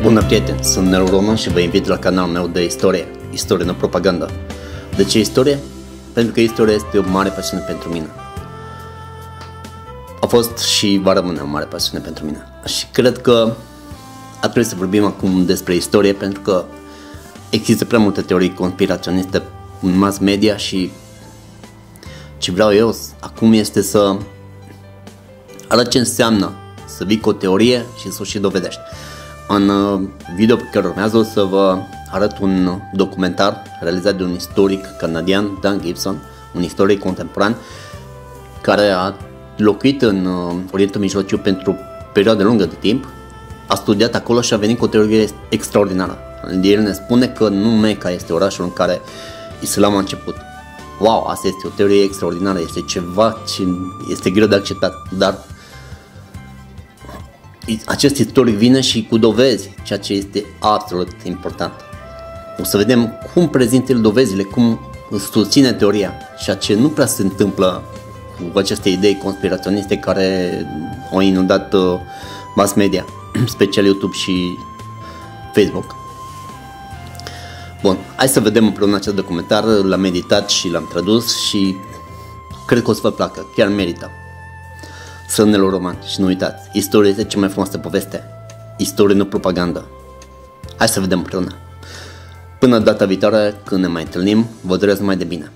Bună prieteni, sunt Nelu Roman și vă invit la canalul meu de istorie, istorie, nu propagandă. De ce istorie? Pentru că istoria este o mare pasiune pentru mine. A fost și va rămâne o mare pasiune pentru mine. Și cred că ar trebui să vorbim acum despre istorie, pentru că există prea multe teorii conspiraționiste în mass media și ce vreau eu acum este să arăt ce înseamnă să vii cu o teorie și să o și dovedești. În video pe care urmează o să vă arăt un documentar realizat de un istoric canadian, Dan Gibson, un istoric contemporan care a locuit în Orientul Mijlociu pentru o perioadă lungă de timp, a studiat acolo și a venit cu o teorie extraordinară. El ne spune că nu Mecca este orașul în care islamul a început. Wow, asta este o teorie extraordinară, este ceva ce este greu de acceptat, dar acest istoric vine și cu dovezi, ceea ce este absolut important. O să vedem cum prezintă el dovezile, cum susține teoria, ceea ce nu prea se întâmplă cu aceste idei conspiraționiste care au inundat mass media, special YouTube și Facebook. Bun, hai să vedem împreună acest documentar, l-am meditat și l-am tradus și cred că o să vă placă, chiar merită. Sunt Nelu Roman și nu uitați, istoria este cea mai frumoasă poveste, istorie, nu propagandă. Hai să vedem împreună. Până data viitoare, când ne mai întâlnim, vă doresc numai de bine.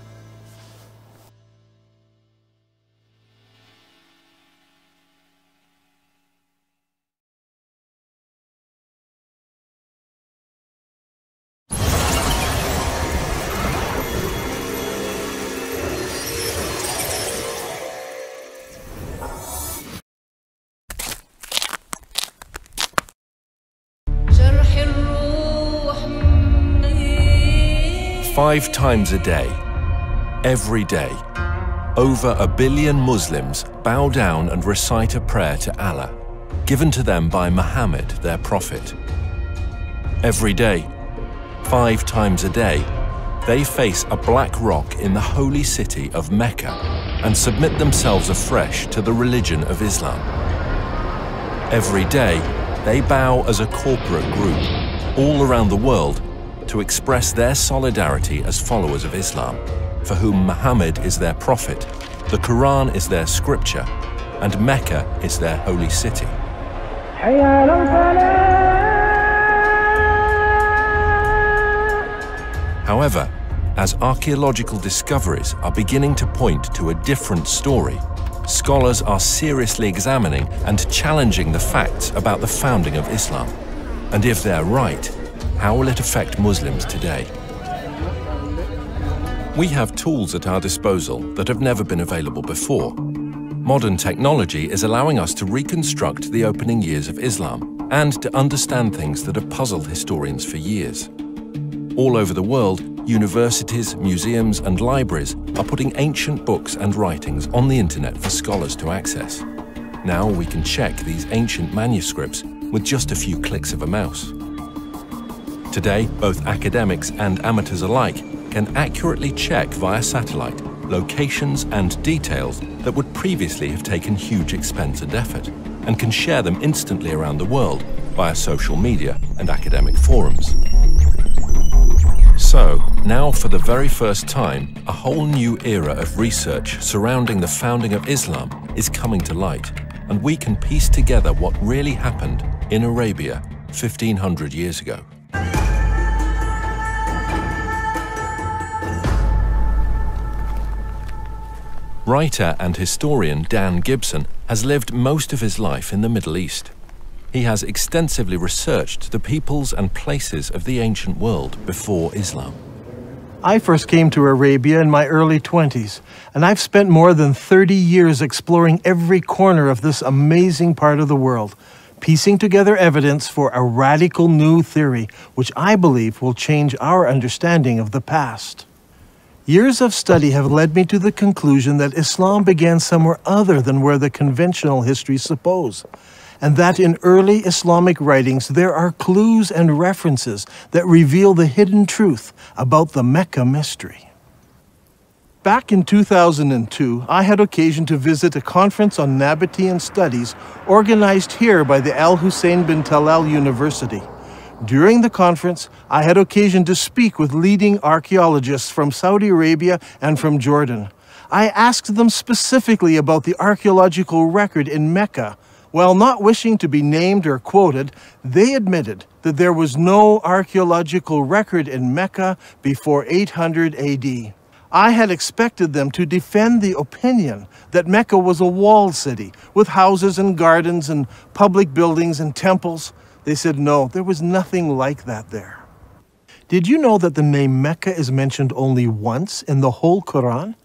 Five times a day, every day, over 1 billion Muslims bow down and recite a prayer to Allah, given to them by Muhammad, their prophet. Every day, 5 times a day, they face a black rock in the holy city of Mecca and submit themselves afresh to the religion of Islam. Every day, they bow as a corporate group, all around the world, to express their solidarity as followers of Islam, for whom Muhammad is their prophet, the Quran is their scripture, and Mecca is their holy city. However, as archaeological discoveries are beginning to point to a different story, scholars are seriously examining and challenging the facts about the founding of Islam. And if they're right, how will it affect Muslims today? We have tools at our disposal that have never been available before. Modern technology is allowing us to reconstruct the opening years of Islam and to understand things that have puzzled historians for years. All over the world, universities, museums, and libraries are putting ancient books and writings on the internet for scholars to access. Now we can check these ancient manuscripts with just a few clicks of a mouse. Today, both academics and amateurs alike can accurately check via satellite locations and details that would previously have taken huge expense and effort, and can share them instantly around the world via social media and academic forums. So, now for the very first time, a whole new era of research surrounding the founding of Islam is coming to light, and we can piece together what really happened in Arabia 1500 years ago. Writer and historian Dan Gibson has lived most of his life in the Middle East. He has extensively researched the peoples and places of the ancient world before Islam. I first came to Arabia in my early 20s, and I've spent more than 30 years exploring every corner of this amazing part of the world, piecing together evidence for a radical new theory, which I believe will change our understanding of the past. Years of study have led me to the conclusion that Islam began somewhere other than where the conventional histories suppose, and that in early Islamic writings there are clues and references that reveal the hidden truth about the Mecca mystery. Back in 2002, I had occasion to visit a conference on Nabatean studies organized here by the Al Hussein bin Talal University, During the conference, I had occasion to speak with leading archaeologists from Saudi Arabia and from Jordan. I asked them specifically about the archaeological record in Mecca. While not wishing to be named or quoted, they admitted that there was no archaeological record in Mecca before 800 AD. I had expected them to defend the opinion that Mecca was a walled city with houses and gardens and public buildings and temples. They said no, there was nothing like that there. Did you know that the name Mecca is mentioned only once in the whole Quran?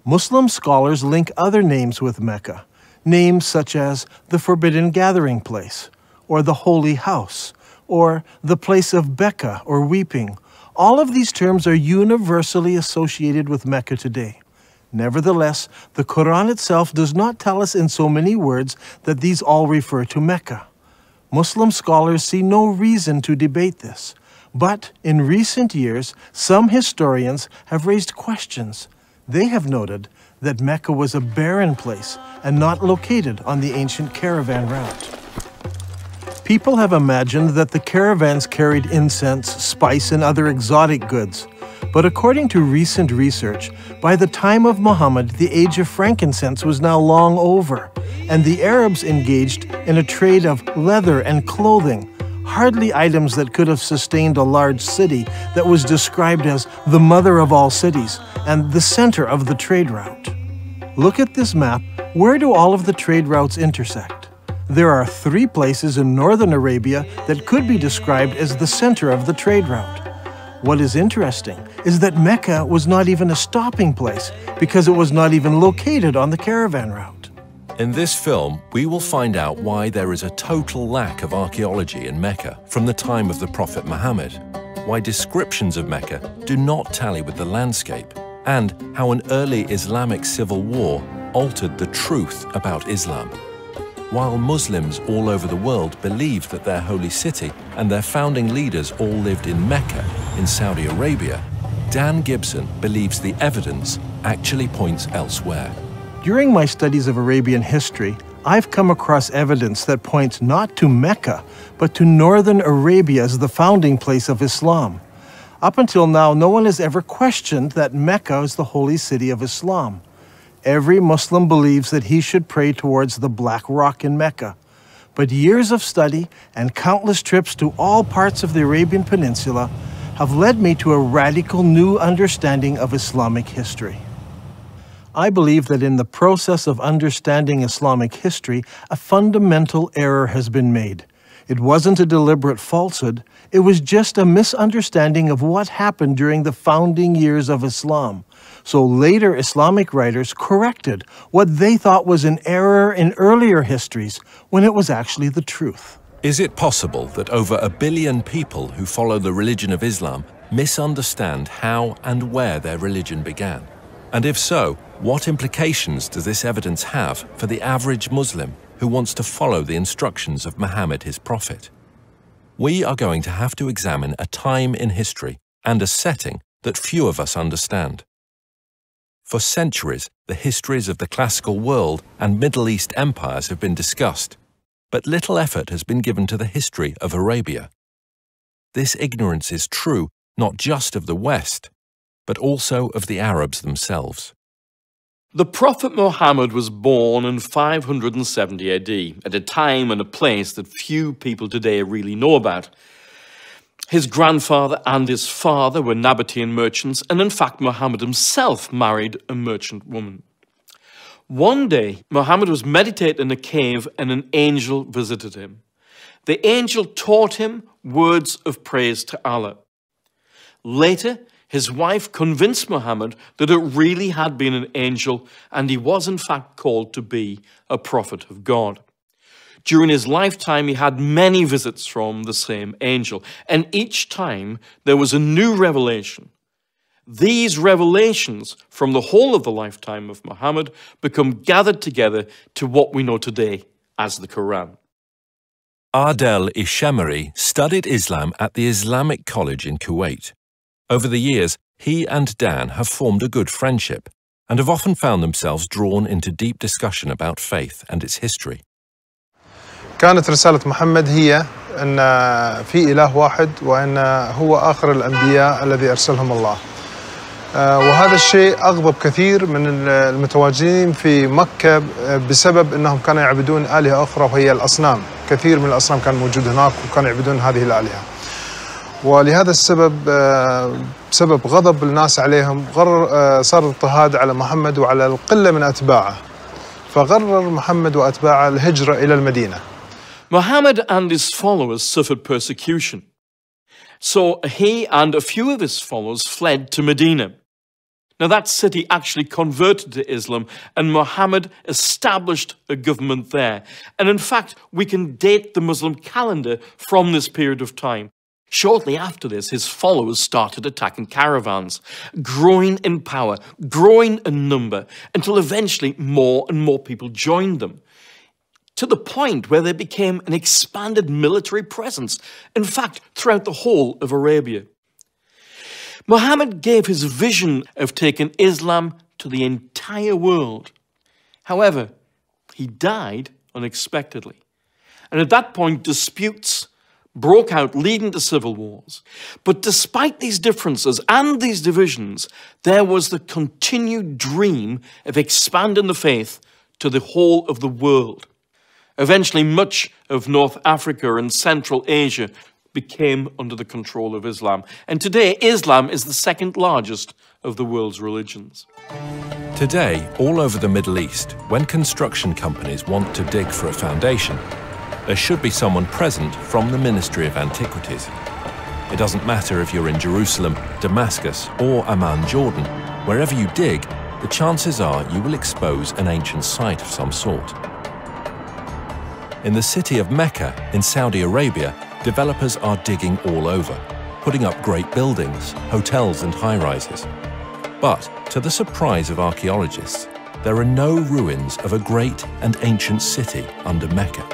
Muslim scholars link other names with Mecca, names such as the Forbidden Gathering Place, or the Holy House, or the Place of Becca or Weeping. All of these terms are universally associated with Mecca today. Nevertheless, the Quran itself does not tell us in so many words that these all refer to Mecca. Muslim scholars see no reason to debate this, but in recent years, some historians have raised questions. They have noted that Mecca was a barren place and not located on the ancient caravan route. People have imagined that the caravans carried incense, spice, and other exotic goods. But according to recent research, by the time of Muhammad, the age of frankincense was now long over, and the Arabs engaged in a trade of leather and clothing, hardly items that could have sustained a large city that was described as the mother of all cities and the center of the trade route. Look at this map. Where do all of the trade routes intersect? There are 3 places in northern Arabia that could be described as the center of the trade route. What is interesting is that Mecca was not even a stopping place because it was not even located on the caravan route. In this film, we will find out why there is a total lack of archaeology in Mecca from the time of the Prophet Muhammad, why descriptions of Mecca do not tally with the landscape, and how an early Islamic civil war altered the truth about Islam. While Muslims all over the world believed that their holy city and their founding leaders all lived in Mecca in Saudi Arabia, Dan Gibson believes the evidence actually points elsewhere. During my studies of Arabian history, I've come across evidence that points not to Mecca, but to northern Arabia as the founding place of Islam. Up until now, no one has ever questioned that Mecca is the holy city of Islam. Every Muslim believes that he should pray towards the Black Rock in Mecca. But years of study and countless trips to all parts of the Arabian Peninsula have led me to a radical new understanding of Islamic history. I believe that in the process of understanding Islamic history, a fundamental error has been made. It wasn't a deliberate falsehood, it was just a misunderstanding of what happened during the founding years of Islam. So later Islamic writers corrected what they thought was an error in earlier histories when it was actually the truth. Is it possible that over 1 billion people who follow the religion of Islam misunderstand how and where their religion began? And if so, what implications does this evidence have for the average Muslim who wants to follow the instructions of Muhammad, his prophet? We are going to have to examine a time in history and a setting that few of us understand. For centuries, the histories of the classical world and Middle East empires have been discussed, but little effort has been given to the history of Arabia. This ignorance is true not just of the West, but also of the Arabs themselves. The Prophet Muhammad was born in 570 AD, at a time and a place that few people today really know about. His grandfather and his father were Nabatean merchants, and in fact Muhammad himself married a merchant woman. One day, Muhammad was meditating in a cave and an angel visited him. The angel taught him words of praise to Allah. Later, his wife convinced Muhammad that it really had been an angel and he was in fact called to be a prophet of God. During his lifetime, he had many visits from the same angel, and each time there was a new revelation. These revelations from the whole of the lifetime of Muhammad become gathered together to what we know today as the Quran. Adel Ishamari studied Islam at the Islamic College in Kuwait. Over the years, he and Dan have formed a good friendship and have often found themselves drawn into deep discussion about faith and its history. كانت رسالة محمد هي أن في إله واحد وأن هو آخر الأنبياء الذي أرسلهم الله. وهذا الشيء أغضب كثير من المتواجدين في مكة بسبب أنهم كانوا يعبدون آلهة أخرى وهي الأصنام. كثير من الأصنام كان موجود هناك وكانوا يعبدون هذه الآلهة. ولهذا السبب بسبب غضب الناس عليهم صار اضطهاد على محمد وعلى القلة من أتباعه. فقرر محمد وأتباعه الهجرة إلى المدينة. Muhammad and his followers suffered persecution. So he and a few of his followers fled to Medina. Now that city actually converted to Islam and Muhammad established a government there. And in fact, we can date the Muslim calendar from this period of time. Shortly after this, his followers started attacking caravans, growing in power, growing in number, until eventually more and more people joined them, to the point where they became an expanded military presence, in fact, throughout the whole of Arabia. Muhammad gave his vision of taking Islam to the entire world. However, he died unexpectedly. And at that point, disputes broke out, leading to civil wars. But despite these differences and these divisions, there was the continued dream of expanding the faith to the whole of the world. Eventually, much of North Africa and Central Asia became under the control of Islam. And today, Islam is the second largest of the world's religions. Today, all over the Middle East, when construction companies want to dig for a foundation, there should be someone present from the Ministry of Antiquities. It doesn't matter if you're in Jerusalem, Damascus, or Amman, Jordan. Wherever you dig, the chances are you will expose an ancient site of some sort. In the city of Mecca, in Saudi Arabia, developers are digging all over, putting up great buildings, hotels and high-rises. But, to the surprise of archaeologists, there are no ruins of a great and ancient city under Mecca.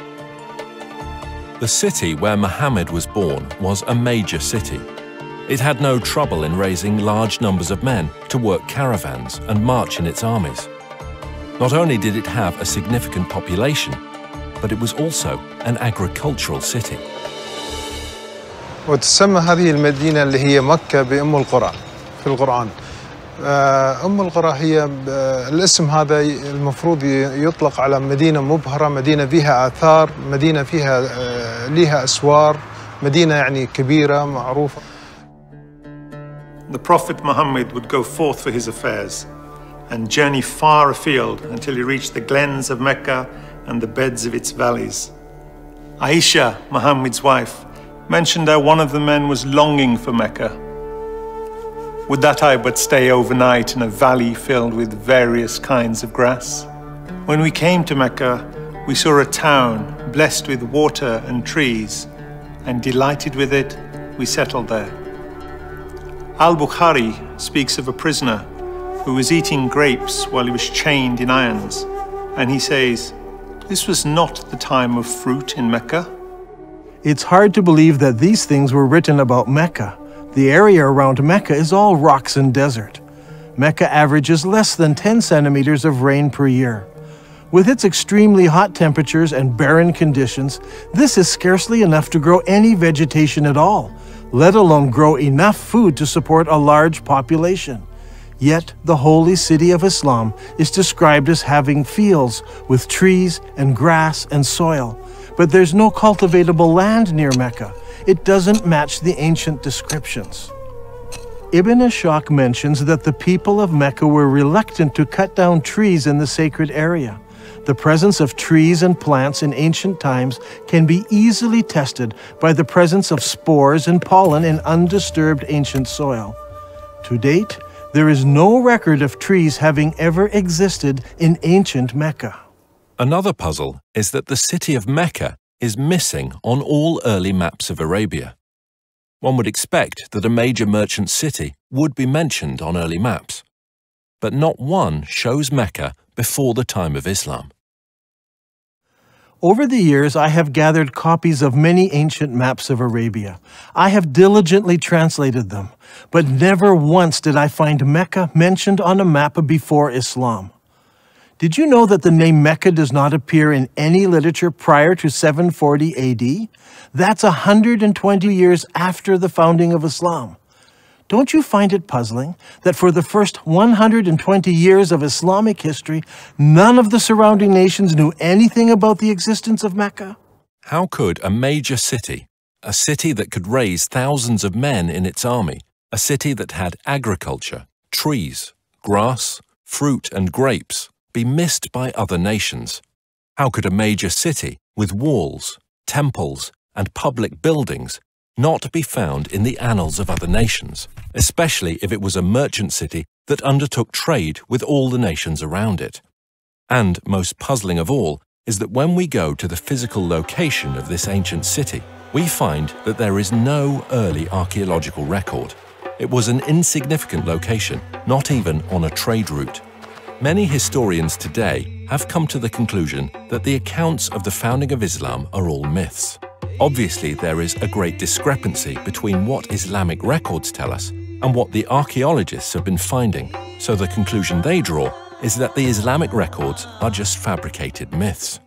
The city where Muhammad was born was a major city. It had no trouble in raising large numbers of men to work caravans and march in its armies. Not only did it have a significant population, but it was also an agricultural city. وتسمى هذه المدينة اللي هي مكة بأم القرى في القرآن. أم القرى هي الاسم هذا المفروض يطلق على مدينة مبهرة، مدينة فيها آثار، مدينة فيها لها أسوار، مدينة يعني كبيرة معروفة. The Prophet Muhammad would go forth for his affairs and journey far afield until he reached the glens of Mecca and the beds of its valleys. Aisha, Muhammad's wife, mentioned how one of the men was longing for Mecca. Would that I but stay overnight in a valley filled with various kinds of grass? When we came to Mecca, we saw a town blessed with water and trees, and delighted with it, we settled there. Al-Bukhari speaks of a prisoner who was eating grapes while he was chained in irons, and he says, "This was not the time of fruit in Mecca." It's hard to believe that these things were written about Mecca. The area around Mecca is all rocks and desert. Mecca averages less than 10 centimeters of rain per year. With its extremely hot temperatures and barren conditions, this is scarcely enough to grow any vegetation at all, let alone grow enough food to support a large population. Yet, the holy city of Islam is described as having fields with trees and grass and soil. But there's no cultivatable land near Mecca. It doesn't match the ancient descriptions. Ibn Ishaq mentions that the people of Mecca were reluctant to cut down trees in the sacred area. The presence of trees and plants in ancient times can be easily tested by the presence of spores and pollen in undisturbed ancient soil. To date, there is no record of trees having ever existed in ancient Mecca. Another puzzle is that the city of Mecca is missing on all early maps of Arabia. One would expect that a major merchant city would be mentioned on early maps, but not one shows Mecca before the time of Islam. Over the years, I have gathered copies of many ancient maps of Arabia. I have diligently translated them, but never once did I find Mecca mentioned on a map before Islam. Did you know that the name Mecca does not appear in any literature prior to 740 AD? That's 120 years after the founding of Islam. Don't you find it puzzling that for the first 120 years of Islamic history, none of the surrounding nations knew anything about the existence of Mecca? How could a major city, a city that could raise thousands of men in its army, a city that had agriculture, trees, grass, fruit and grapes, be missed by other nations? How could a major city with walls, temples, and public buildings not be found in the annals of other nations, especially if it was a merchant city that undertook trade with all the nations around it? And most puzzling of all is that when we go to the physical location of this ancient city, we find that there is no early archaeological record. It was an insignificant location, not even on a trade route. Many historians today have come to the conclusion that the accounts of the founding of Islam are all myths. Obviously, there is a great discrepancy between what Islamic records tell us and what the archaeologists have been finding, so the conclusion they draw is that the Islamic records are just fabricated myths.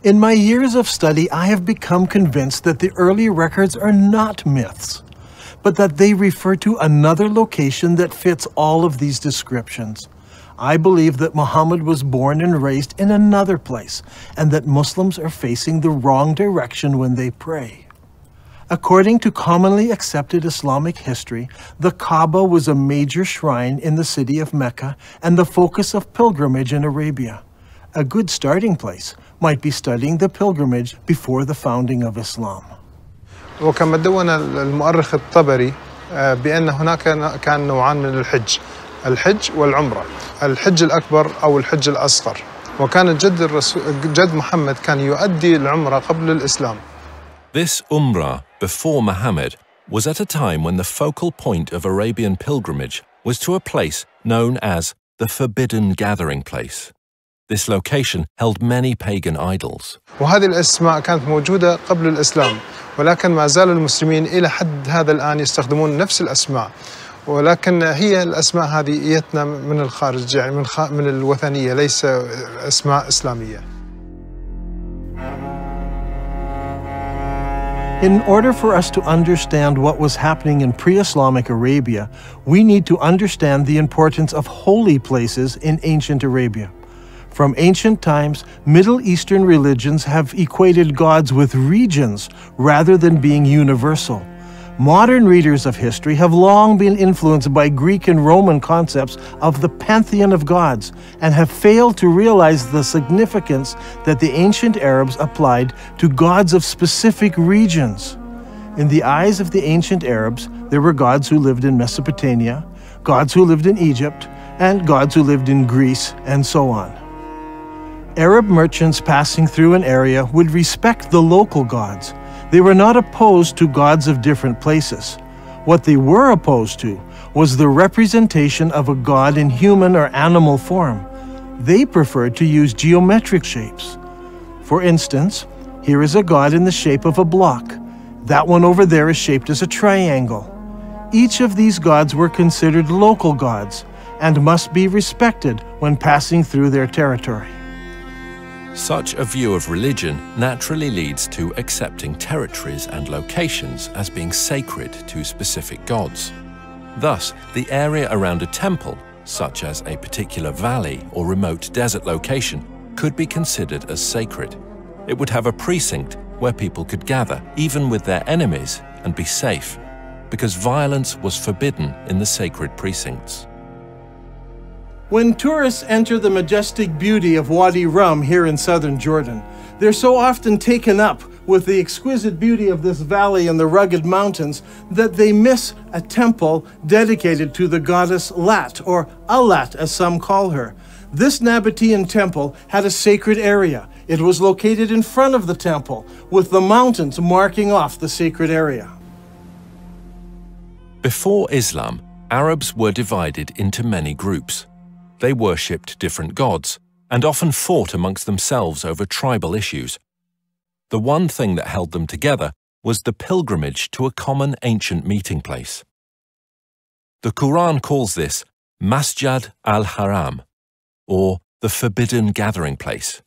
In my years of study, I have become convinced that the early records are not myths, but that they refer to another location that fits all of these descriptions. I believe that Muhammad was born and raised in another place, and that Muslims are facing the wrong direction when they pray. According to commonly accepted Islamic history, the Kaaba was a major shrine in the city of Mecca and the focus of pilgrimage in Arabia. A good starting place might be studying the pilgrimage before the founding of Islam. وكما دون المؤرخ الطبري بأن هناك كان نوعان من الحج والعمرة. الحج الأكبر أو الحج الأصغر. وكان جد محمد كان يؤدي العمرة قبل الإسلام. This Umrah before Muhammad was at a time when the focal point of Arabian pilgrimage was to a place known as the Forbidden Gathering Place. This location held many pagan idols. وهذه الأسماء كانت موجودة قبل الإسلام، ولكن ما زال المسلمين إلى حد هذا الآن يستخدمون نفس الأسماء، ولكن هي الأسماء هذه جتنا من الخارج، يعني من الوثنية، ليس أسماء إسلامية. In order for us to understand what was happening in pre-Islamic Arabia, we need to understand the importance of holy places in ancient Arabia. From ancient times, Middle Eastern religions have equated gods with regions rather than being universal. Modern readers of history have long been influenced by Greek and Roman concepts of the pantheon of gods and have failed to realize the significance that the ancient Arabs applied to gods of specific regions. In the eyes of the ancient Arabs, there were gods who lived in Mesopotamia, gods who lived in Egypt, and gods who lived in Greece, and so on. Arab merchants passing through an area would respect the local gods. They were not opposed to gods of different places. What they were opposed to was the representation of a god in human or animal form. They preferred to use geometric shapes. For instance, here is a god in the shape of a block. That one over there is shaped as a triangle. Each of these gods were considered local gods and must be respected when passing through their territory. Such a view of religion naturally leads to accepting territories and locations as being sacred to specific gods. Thus, the area around a temple, such as a particular valley or remote desert location, could be considered as sacred. It would have a precinct where people could gather, even with their enemies, and be safe, because violence was forbidden in the sacred precincts. When tourists enter the majestic beauty of Wadi Rum here in southern Jordan, they're so often taken up with the exquisite beauty of this valley and the rugged mountains that they miss a temple dedicated to the goddess Lat, or Alat as some call her. This Nabatean temple had a sacred area. It was located in front of the temple, with the mountains marking off the sacred area. Before Islam, Arabs were divided into many groups. They worshipped different gods and often fought amongst themselves over tribal issues. The one thing that held them together was the pilgrimage to a common ancient meeting place. The Quran calls this Masjid al-Haram, or the forbidden gathering place.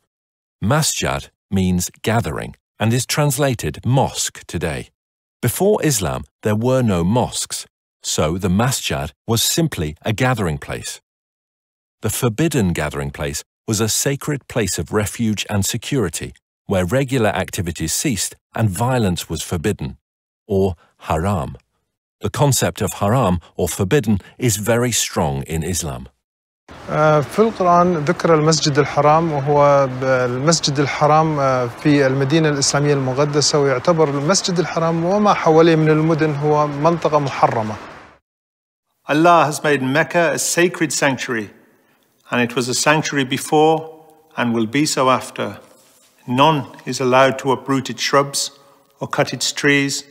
Masjid means gathering and is translated mosque today. Before Islam, there were no mosques, so the masjid was simply a gathering place. The forbidden gathering place was a sacred place of refuge and security, where regular activities ceased and violence was forbidden, or haram. The concept of haram or forbidden is very strong in Islam. في القرآن ذكر المسجد الحرام، وهو المسجد الحرام في المدينة الإسلامية المقدسة، ويعتبر المسجد الحرام وما حواليه من المدن هو منطقة محرمة. Allah has made Mecca a sacred sanctuary, and it was a sanctuary before and will be so after. None is allowed to uproot its shrubs or cut its trees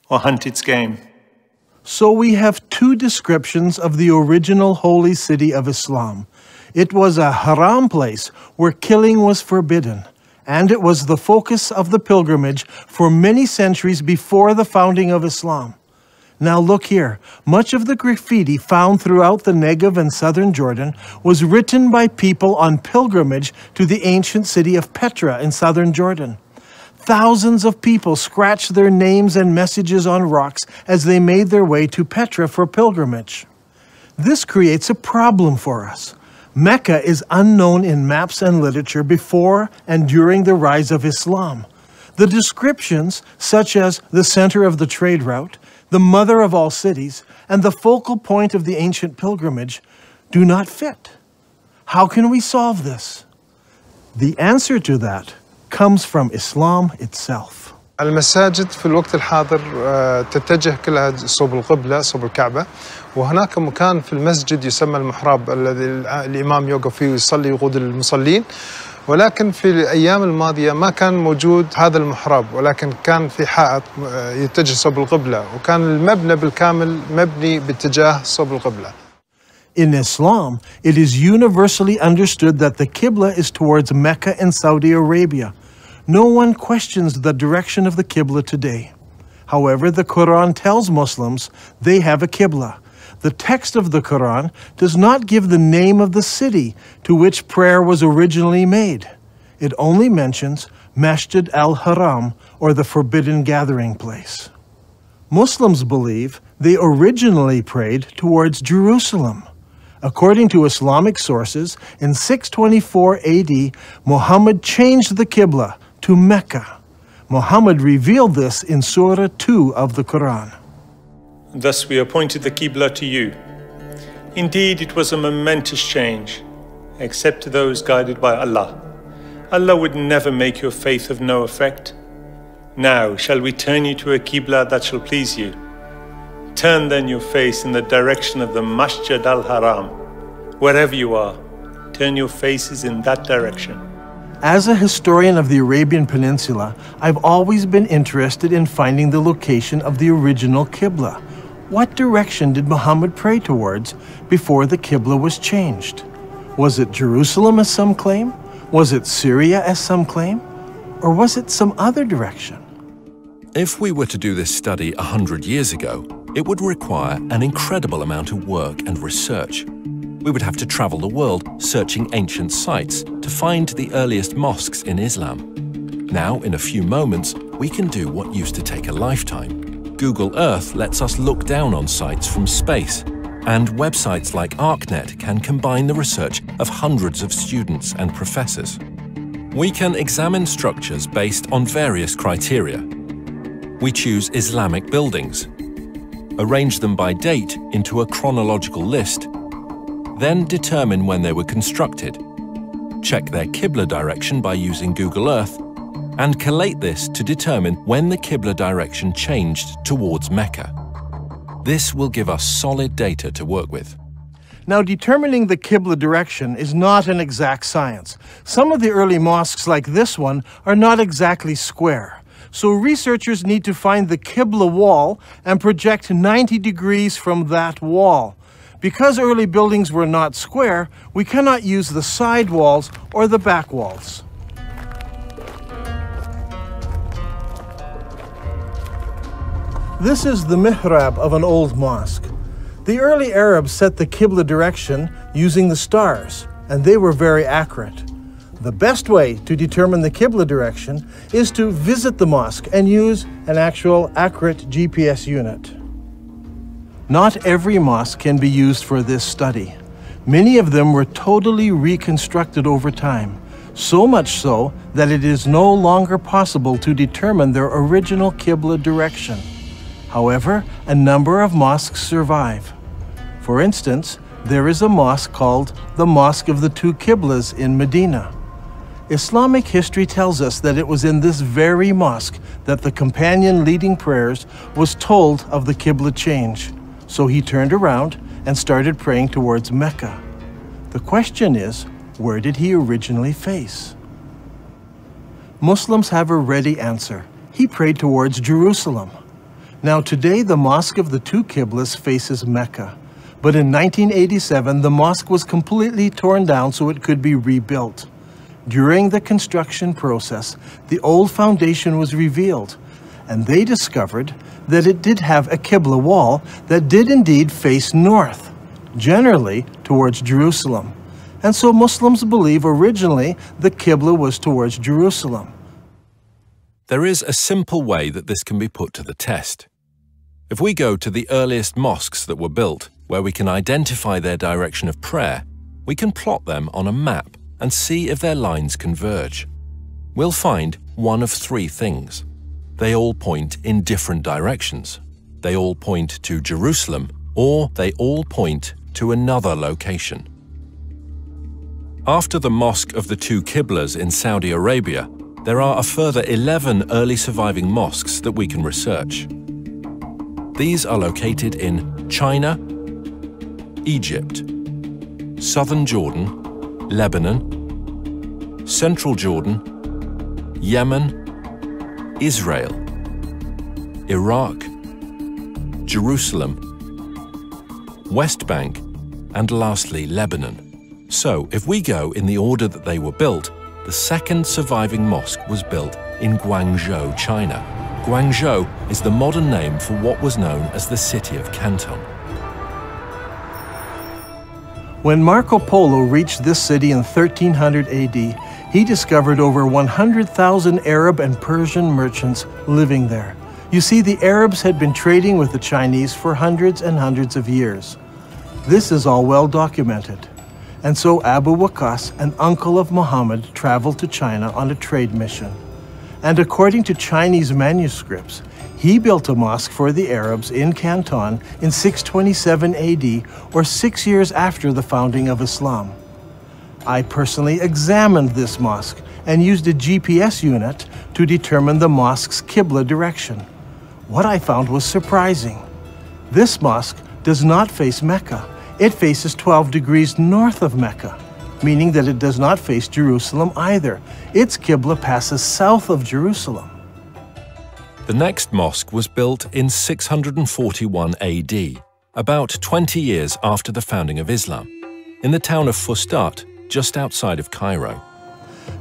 or hunt its game. So we have two descriptions of the original holy city of Islam. It was a haram place where killing was forbidden, and it was the focus of the pilgrimage for many centuries before the founding of Islam. Now look here, much of the graffiti found throughout the Negev and southern Jordan was written by people on pilgrimage to the ancient city of Petra in southern Jordan. Thousands of people scratched their names and messages on rocks as they made their way to Petra for pilgrimage. This creates a problem for us. Mecca is unknown in maps and literature before and during the rise of Islam. The descriptions, such as the center of the trade route, the mother of all cities, and the focal point of the ancient pilgrimage, do not fit. How can we solve this? The answer to that comes from Islam itself. المساجد في الوقت الحاضر تتجه كلها صوب القبلة، صوب الكعبة، وهناك مكان في المسجد يسمى المحراب الذي الإمام يوقف فيه ويصلي ويقود المصلين. ولكن في الأيام الماضية ما كان موجود هذا المحراب، ولكن كان في حائط يتجه صوب القبلة، وكان المبنى بالكامل مبني باتجاه صوب القبلة. In Islam, it is universally understood that the Qibla is towards Mecca and Saudi Arabia. No one questions the direction of the Qibla today. However, the Quran tells Muslims they have a Qibla. The text of the Quran does not give the name of the city to which prayer was originally made. It only mentions Masjid al-Haram, or the forbidden gathering place. Muslims believe they originally prayed towards Jerusalem. According to Islamic sources, in 624 AD, Muhammad changed the Qibla to Mecca. Muhammad revealed this in Surah 2 of the Quran. Thus we appointed the Qibla to you. Indeed, it was a momentous change, except to those guided by Allah. Allah would never make your faith of no effect. Now shall we turn you to a Qibla that shall please you. Turn then your face in the direction of the Masjid al-Haram. Wherever you are, turn your faces in that direction. As a historian of the Arabian Peninsula, I've always been interested in finding the location of the original Qibla. What direction did Muhammad pray towards before the Qibla was changed? Was it Jerusalem, as some claim? Was it Syria, as some claim? Or was it some other direction? If we were to do this study 100 years ago, it would require an incredible amount of work and research. We would have to travel the world searching ancient sites to find the earliest mosques in Islam. Now, in a few moments, we can do what used to take a lifetime. Google Earth lets us look down on sites from space, and websites like ArcNet can combine the research of hundreds of students and professors. We can examine structures based on various criteria. We choose Islamic buildings, arrange them by date into a chronological list, then determine when they were constructed, check their Qibla direction by using Google Earth, and collate this to determine when the Qibla direction changed towards Mecca. This will give us solid data to work with. Now, determining the Qibla direction is not an exact science. Some of the early mosques, like this one, are not exactly square. So researchers need to find the Qibla wall and project 90 degrees from that wall. Because early buildings were not square, we cannot use the side walls or the back walls. This is the mihrab of an old mosque. The early Arabs set the Qibla direction using the stars, and they were very accurate. The best way to determine the Qibla direction is to visit the mosque and use an actual accurate GPS unit. Not every mosque can be used for this study. Many of them were totally reconstructed over time, so much so that it is no longer possible to determine their original Qibla direction. However, a number of mosques survive. For instance, there is a mosque called the Mosque of the Two Qiblas in Medina. Islamic history tells us that it was in this very mosque that the companion leading prayers was told of the Qibla change. So he turned around and started praying towards Mecca. The question is, where did he originally face? Muslims have a ready answer. He prayed towards Jerusalem. Now today the Mosque of the Two Qiblas faces Mecca. But in 1987 the mosque was completely torn down so it could be rebuilt. During the construction process, the old foundation was revealed, and they discovered that it did have a Qibla wall that did indeed face north, generally towards Jerusalem. And so Muslims believe originally the Qibla was towards Jerusalem. There is a simple way that this can be put to the test. If we go to the earliest mosques that were built, where we can identify their direction of prayer, we can plot them on a map and see if their lines converge. We'll find one of three things. They all point in different directions. They all point to Jerusalem, or they all point to another location. After the Mosque of the Two Qiblas in Saudi Arabia, there are a further 11 early surviving mosques that we can research. These are located in China, Egypt, southern Jordan, Lebanon, central Jordan, Yemen, Israel, Iraq, Jerusalem, West Bank, and lastly Lebanon. So, if we go in the order that they were built, the second surviving mosque was built in Guangzhou, China. Guangzhou is the modern name for what was known as the city of Canton. When Marco Polo reached this city in 1300 AD, he discovered over 100,000 Arab and Persian merchants living there. You see, the Arabs had been trading with the Chinese for hundreds and hundreds of years. This is all well documented. And so Abu Waqas, an uncle of Muhammad, traveled to China on a trade mission. And according to Chinese manuscripts, he built a mosque for the Arabs in Canton in 627 AD, or 6 years after the founding of Islam. I personally examined this mosque and used a GPS unit to determine the mosque's Qibla direction. What I found was surprising. This mosque does not face Mecca. It faces 12 degrees north of Mecca, meaning that it does not face Jerusalem either. Its Qibla passes south of Jerusalem. The next mosque was built in 641 AD, about 20 years after the founding of Islam, in the town of Fustat, just outside of Cairo.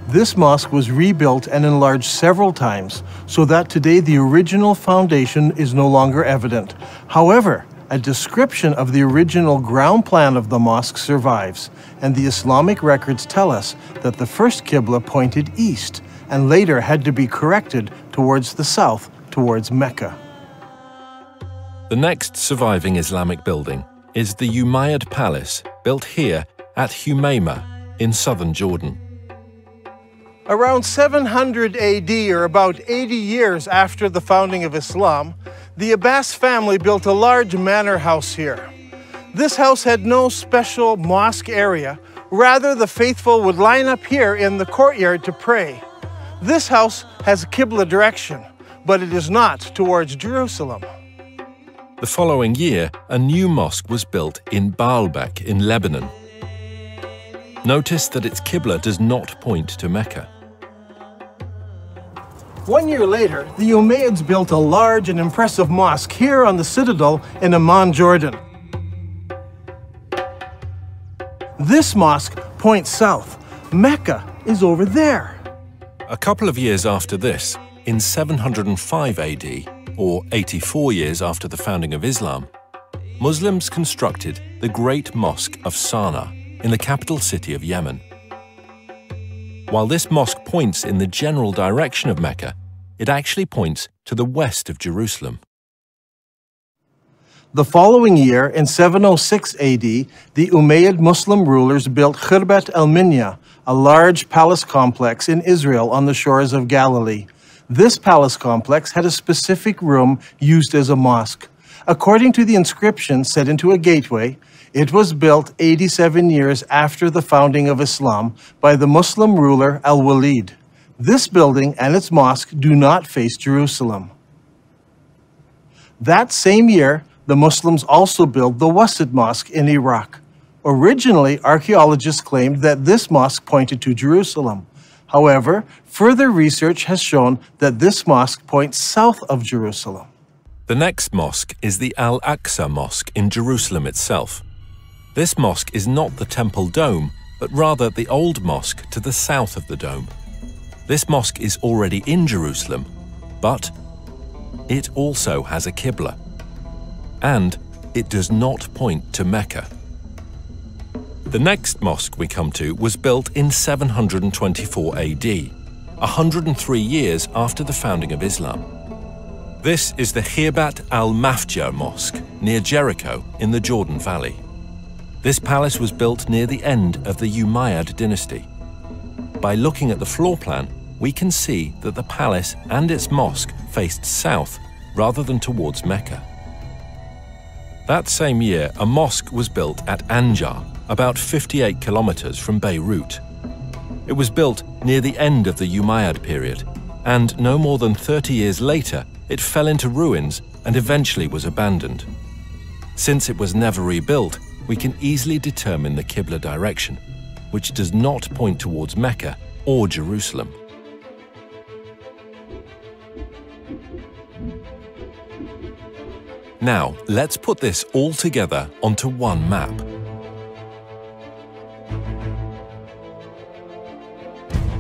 This mosque was rebuilt and enlarged several times, so that today the original foundation is no longer evident. However, a description of the original ground plan of the mosque survives, and the Islamic records tell us that the first Qibla pointed east and later had to be corrected towards the south, towards Mecca. The next surviving Islamic building is the Umayyad Palace, built here at Humayma in southern Jordan. Around 700 AD, or about 80 years after the founding of Islam, the Abbas family built a large manor house here. This house had no special mosque area. Rather, the faithful would line up here in the courtyard to pray. This house has Qibla direction, but it is not towards Jerusalem. The following year, a new mosque was built in Baalbek in Lebanon. Notice that its Qibla does not point to Mecca. 1 year later, the Umayyads built a large and impressive mosque here on the citadel in Amman, Jordan. This mosque points south. Mecca is over there. A couple of years after this, in 705 AD, or 84 years after the founding of Islam, Muslims constructed the Great Mosque of Sana'a in the capital city of Yemen. While this mosque points in the general direction of Mecca, it actually points to the west of Jerusalem. The following year, in 706 AD, the Umayyad Muslim rulers built Khirbat al-Minya, a large palace complex in Israel on the shores of Galilee. This palace complex had a specific room used as a mosque. According to the inscription set into a gateway, it was built 87 years after the founding of Islam by the Muslim ruler Al-Walid. This building and its mosque do not face Jerusalem. That same year, the Muslims also built the Wasit Mosque in Iraq. Originally, archaeologists claimed that this mosque pointed to Jerusalem. However, further research has shown that this mosque points south of Jerusalem. The next mosque is the Al-Aqsa Mosque in Jerusalem itself. This mosque is not the temple dome, but rather the old mosque to the south of the dome. This mosque is already in Jerusalem, but it also has a Qibla, and it does not point to Mecca. The next mosque we come to was built in 724 AD, 103 years after the founding of Islam. This is the Khirbat al-Mafjar Mosque near Jericho in the Jordan Valley. This palace was built near the end of the Umayyad dynasty. By looking at the floor plan, we can see that the palace and its mosque faced south rather than towards Mecca. That same year, a mosque was built at Anjar, about 58 kilometers from Beirut. It was built near the end of the Umayyad period, and no more than 30 years later, it fell into ruins and eventually was abandoned. Since it was never rebuilt, we can easily determine the Qibla direction, which does not point towards Mecca or Jerusalem. Now, let's put this all together onto one map.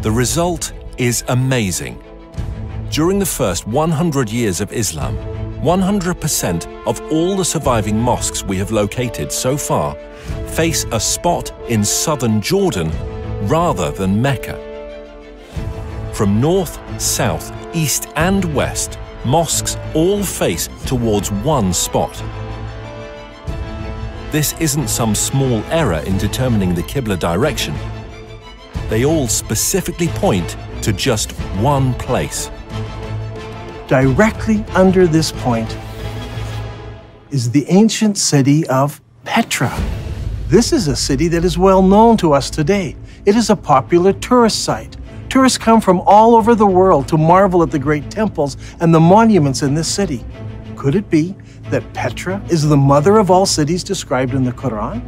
The result is amazing. During the first 100 years of Islam, 100% of all the surviving mosques we have located so far face a spot in southern Jordan rather than Mecca. From north, south, east and west, mosques all face towards one spot. This isn't some small error in determining the Qibla direction. They all specifically point to just one place. Directly under this point is the ancient city of Petra. This is a city that is well known to us today. It is a popular tourist site. Tourists come from all over the world to marvel at the great temples and the monuments in this city. Could it be that Petra is the mother of all cities described in the Quran?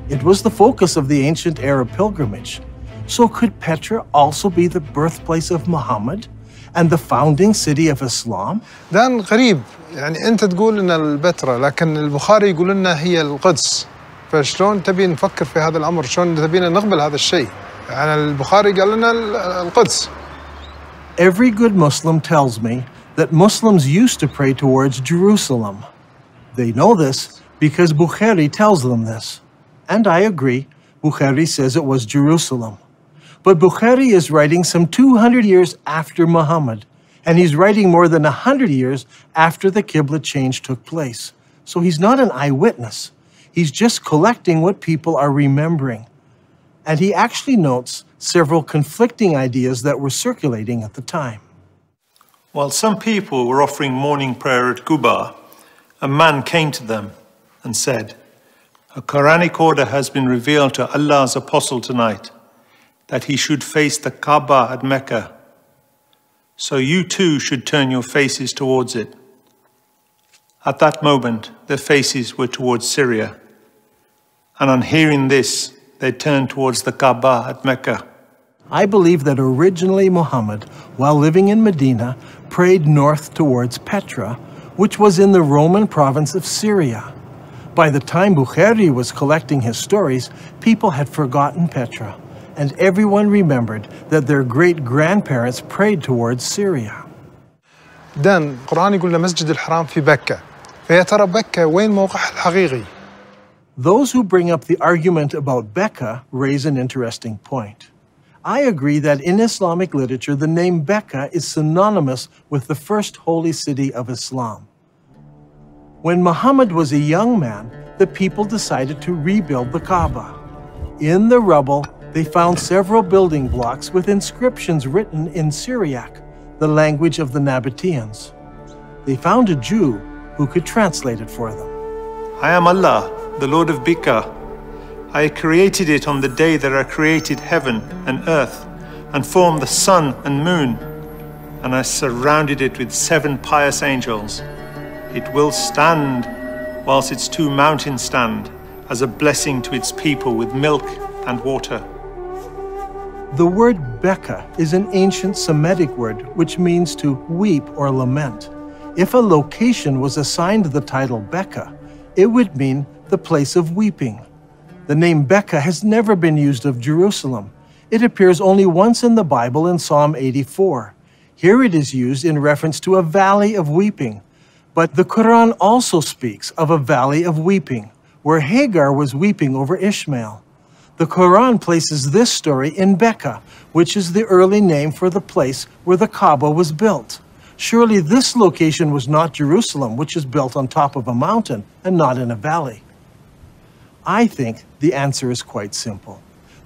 It was the focus of the ancient Arab pilgrimage. So could Petra also be the birthplace of Muhammad and the founding city of Islam? دان غريب، يعني أنت تقول إن البتراء لكن البخاري يقول لنا هي القدس، فشلون تبي نفكر في هذا الأمر؟ شلون تبينا نقبل هذا الشيء؟ يعني البخاري قال لنا القدس. Every good Muslim tells me that Muslims used to pray towards Jerusalem. They know this because Bukhari tells them this. And I agree, Bukhari says it was Jerusalem. But Bukhari is writing some 200 years after Muhammad, and he's writing more than 100 years after the Qibla change took place. So he's not an eyewitness. He's just collecting what people are remembering. And he actually notes several conflicting ideas that were circulating at the time. While some people were offering morning prayer at Quba, a man came to them and said, "A Quranic order has been revealed to Allah's apostle tonight, that he should face the Kaaba at Mecca. So you too should turn your faces towards it." At that moment, their faces were towards Syria. And on hearing this, they turned towards the Kaaba at Mecca. I believe that originally Muhammad, while living in Medina, prayed north towards Petra, which was in the Roman province of Syria. By the time Bukhari was collecting his stories, people had forgotten Petra, and everyone remembered that their great-grandparents prayed towards Syria. دان القرآن يقول لنا مسجد الحرام في مكة، فيا ترى مكة وين موقعها الحقيقي؟ Those who bring up the argument about Mecca raise an interesting point. I agree that in Islamic literature, the name Mecca is synonymous with the first holy city of Islam. When Muhammad was a young man, the people decided to rebuild the Kaaba. In the rubble, they found several building blocks with inscriptions written in Syriac, the language of the Nabateans. They found a Jew who could translate it for them. I am Allah, the Lord of Mecca. I created it on the day that I created heaven and earth, and formed the sun and moon, and I surrounded it with 7 pious angels. It will stand whilst its 2 mountains stand, as a blessing to its people with milk and water. The word Mecca is an ancient Semitic word which means to weep or lament. If a location was assigned the title Mecca, it would mean the place of weeping. The name Mecca has never been used of Jerusalem. It appears only once in the Bible in Psalm 84. Here it is used in reference to a valley of weeping. But the Quran also speaks of a valley of weeping, where Hagar was weeping over Ishmael. The Quran places this story in Mecca, which is the early name for the place where the Kaaba was built. Surely this location was not Jerusalem, which is built on top of a mountain and not in a valley. I think the answer is quite simple.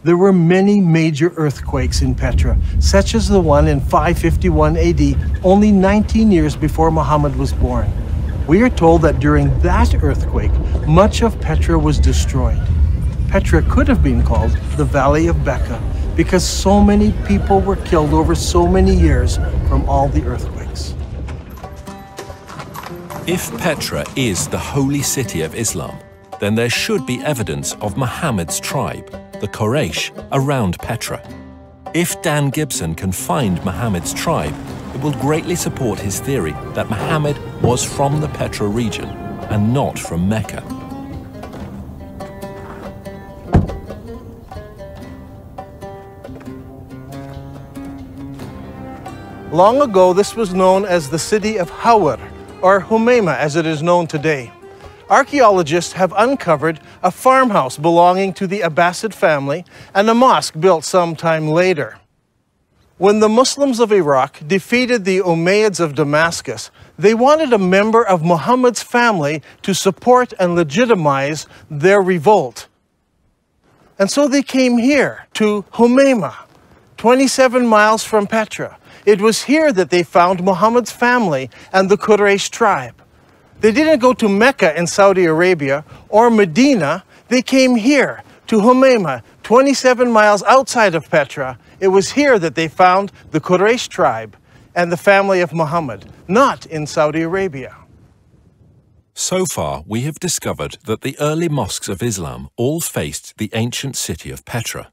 There were many major earthquakes in Petra, such as the one in 551 AD, only 19 years before Muhammad was born. We are told that during that earthquake, much of Petra was destroyed. Petra could have been called the Valley of Mecca because so many people were killed over so many years from all the earthquakes. If Petra is the holy city of Islam, then there should be evidence of Muhammad's tribe, the Quraysh, around Petra. If Dan Gibson can find Muhammad's tribe, it will greatly support his theory that Muhammad was from the Petra region and not from Mecca. Long ago, this was known as the city of Hawar, or Humayma as it is known today. Archaeologists have uncovered a farmhouse belonging to the Abbasid family and a mosque built sometime later. When the Muslims of Iraq defeated the Umayyads of Damascus, they wanted a member of Muhammad's family to support and legitimize their revolt. And so they came here to Humayma, 27 miles from Petra. It was here that they found Muhammad's family and the Quraysh tribe. They didn't go to Mecca in Saudi Arabia or Medina. They came here to Humayma, 27 miles outside of Petra. It was here that they found the Quraysh tribe and the family of Muhammad, not in Saudi Arabia. So far, we have discovered that the early mosques of Islam all faced the ancient city of Petra.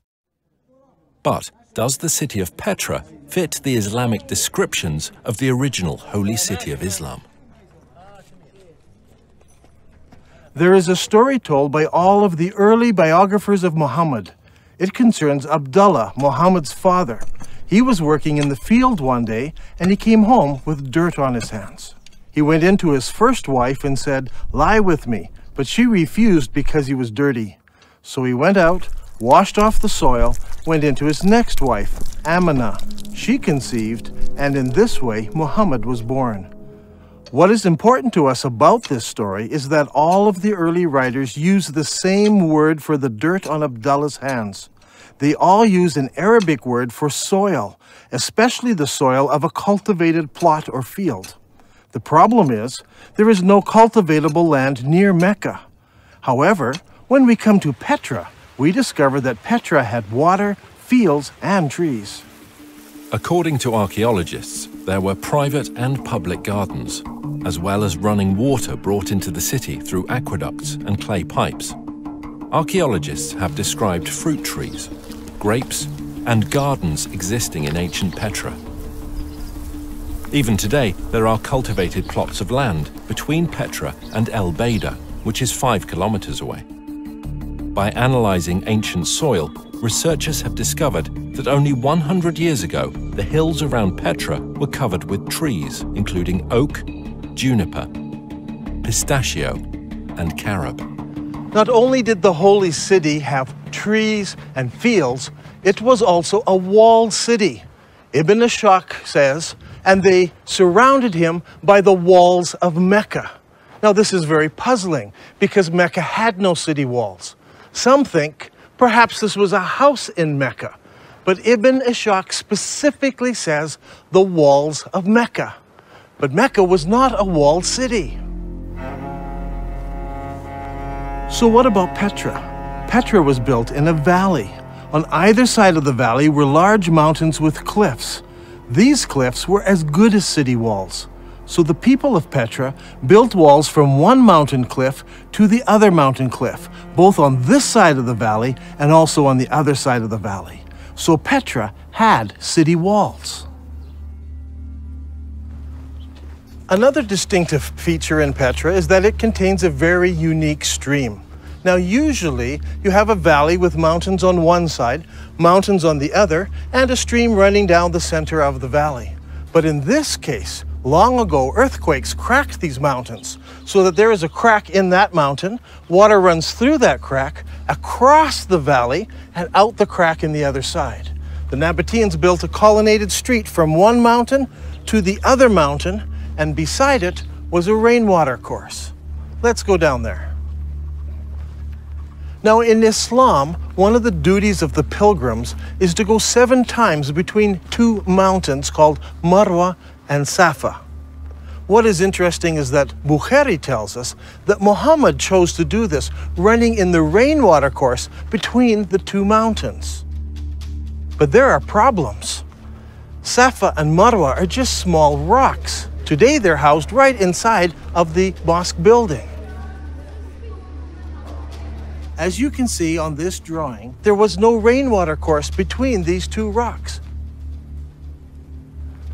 But does the city of Petra fit the Islamic descriptions of the original holy city of Islam? There is a story told by all of the early biographers of Muhammad. It concerns Abdullah, Muhammad's father. He was working in the field one day and he came home with dirt on his hands. He went into his first wife and said, "Lie with me," but she refused because he was dirty. So he went out, washed off the soil, went into his next wife, Amina. She conceived, and in this way Muhammad was born. What is important to us about this story is that all of the early writers use the same word for the dirt on Abdullah's hands. They all use an Arabic word for soil, especially the soil of a cultivated plot or field. The problem is, there is no cultivatable land near Mecca. However, when we come to Petra, we discover that Petra had water, fields, and trees. According to archaeologists, there were private and public gardens, as well as running water brought into the city through aqueducts and clay pipes. Archaeologists have described fruit trees, grapes, and gardens existing in ancient Petra. Even today, there are cultivated plots of land between Petra and El Beida, which is 5 kilometers away. By analyzing ancient soil, researchers have discovered that only 100 years ago, the hills around Petra were covered with trees, including oak, juniper, pistachio, and carob. Not only did the holy city have trees and fields, it was also a walled city. Ibn Ishaq says, and they surrounded him by the walls of Mecca. Now this is very puzzling because Mecca had no city walls. Some think perhaps this was a house in Mecca, but Ibn Ishaq specifically says the walls of Mecca. But Mecca was not a walled city. So what about Petra? Petra was built in a valley. On either side of the valley were large mountains with cliffs. These cliffs were as good as city walls. So the people of Petra built walls from one mountain cliff to the other mountain cliff, both on this side of the valley and also on the other side of the valley. So Petra had city walls. Another distinctive feature in Petra is that it contains a very unique stream. Now usually you have a valley with mountains on one side, mountains on the other, and a stream running down the center of the valley. But in this case, long ago earthquakes cracked these mountains so that there is a crack in that mountain, water runs through that crack, across the valley, and out the crack in the other side. The Nabateans built a colonnaded street from one mountain to the other mountain, and beside it was a rainwater course. Let's go down there. Now in Islam, one of the duties of the pilgrims is to go 7 times between 2 mountains called Marwa and Safa. What is interesting is that Bukhari tells us that Muhammad chose to do this, running in the rainwater course between the 2 mountains. But there are problems. Safa and Marwa are just small rocks. Today they're housed right inside of the mosque building. As you can see on this drawing, there was no rainwater course between these 2 rocks.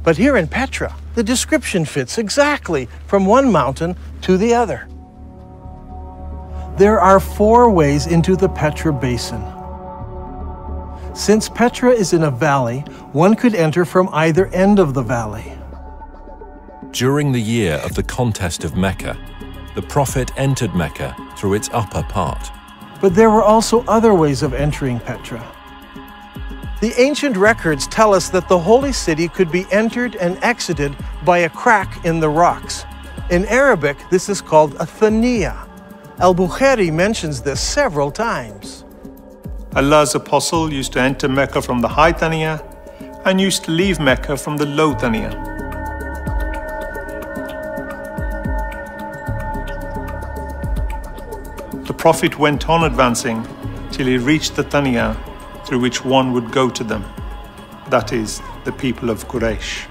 But here in Petra, the description fits exactly from one mountain to the other. There are 4 ways into the Petra basin. Since Petra is in a valley, one could enter from either end of the valley. During the year of the contest of Mecca, the Prophet entered Mecca through its upper part. But there were also other ways of entering Petra. The ancient records tell us that the holy city could be entered and exited by a crack in the rocks. In Arabic, this is called a thaniya. Al-Bukhari mentions this several times. Allah's apostle used to enter Mecca from the high thaniya and used to leave Mecca from the low thaniya. The Prophet went on advancing till he reached the thaniya through which one would go to them, that is, the people of Quraysh.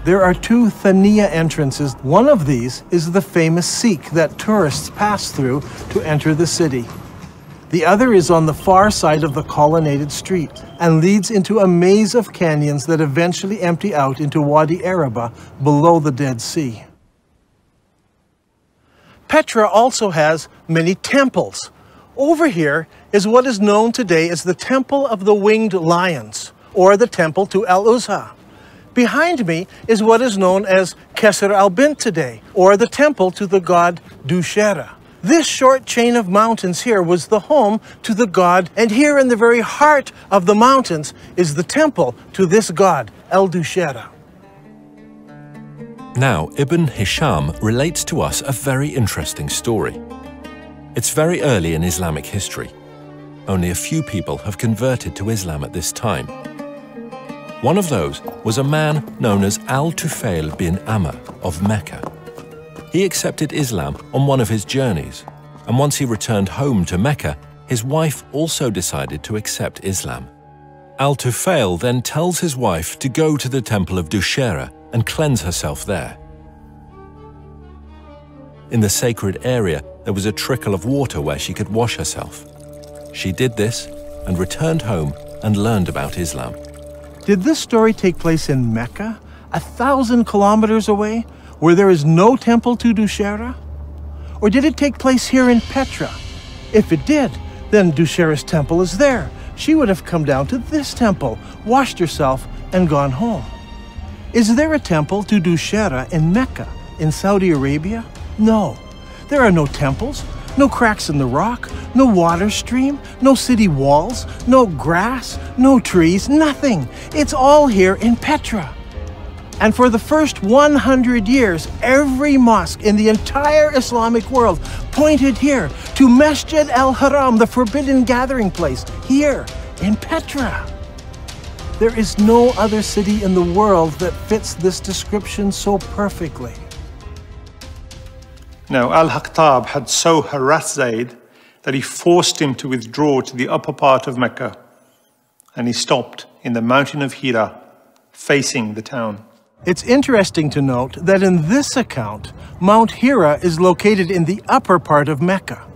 There are 2 thaniya entrances. One of these is the famous Sikh that tourists pass through to enter the city. The other is on the far side of the colonnaded street and leads into a maze of canyons that eventually empty out into Wadi Araba below the Dead Sea. Petra also has many temples. Over here is what is known today as the Temple of the Winged Lions, or the Temple to Al-Uzza. Behind me is what is known as Kesser al-Bint today, or the Temple to the god Dushera. This short chain of mountains here was the home to the god, and here in the very heart of the mountains is the temple to this god, El-Dushera. Now, Ibn Hisham relates to us a very interesting story. It's very early in Islamic history. Only a few people have converted to Islam at this time. One of those was a man known as Al-Tufail bin Amr of Mecca. He accepted Islam on one of his journeys, and once he returned home to Mecca, his wife also decided to accept Islam. Al-Tufail then tells his wife to go to the temple of Dushera and cleanse herself there. In the sacred area, there was a trickle of water where she could wash herself. She did this and returned home and learned about Islam. Did this story take place in Mecca, 1,000 kilometers away, where there is no temple to Dushera? Or did it take place here in Petra? If it did, then Dushera's temple is there. She would have come down to this temple, washed herself, and gone home. Is there a temple to Dushera in Mecca, in Saudi Arabia? No, there are no temples. no cracks in the rock, no water stream, no city walls, no grass, no trees, nothing. It's all here in Petra. And for the first 100 years, every mosque in the entire Islamic world pointed here to Masjid al-Haram, the forbidden gathering place, here in Petra. There is no other city in the world that fits this description so perfectly. Now, Al-Haktab had so harassed Zayd that he forced him to withdraw to the upper part of Mecca, and he stopped in the mountain of Hira, facing the town. It's interesting to note that in this account, Mount Hira is located in the upper part of Mecca.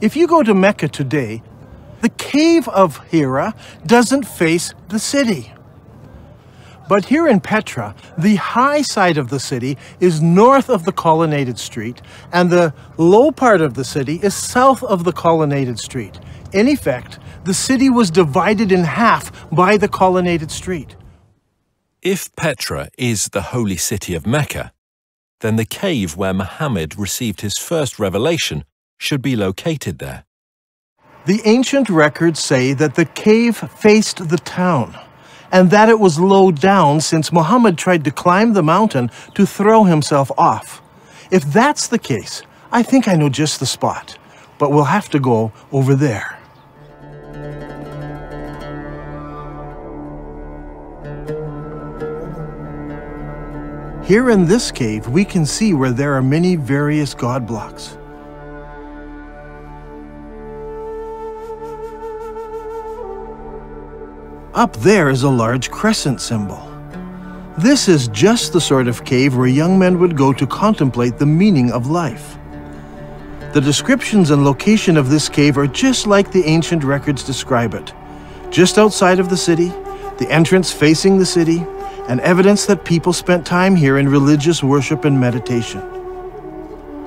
If you go to Mecca today, the cave of Hira doesn't face the city. But here in Petra, the high side of the city is north of the colonnaded street, and the low part of the city is south of the colonnaded street. In effect, the city was divided in half by the colonnaded street. If Petra is the holy city of Mecca, then the cave where Muhammad received his first revelation should be located there. The ancient records say that the cave faced the town, and that it was low down since Muhammad tried to climb the mountain to throw himself off. If that's the case, I think I know just the spot, but we'll have to go over there. Here in this cave, we can see where there are many various god blocks. Up there is a large crescent symbol. This is just the sort of cave where young men would go to contemplate the meaning of life. The descriptions and location of this cave are just like the ancient records describe it. Just outside of the city, the entrance facing the city, and evidence that people spent time here in religious worship and meditation.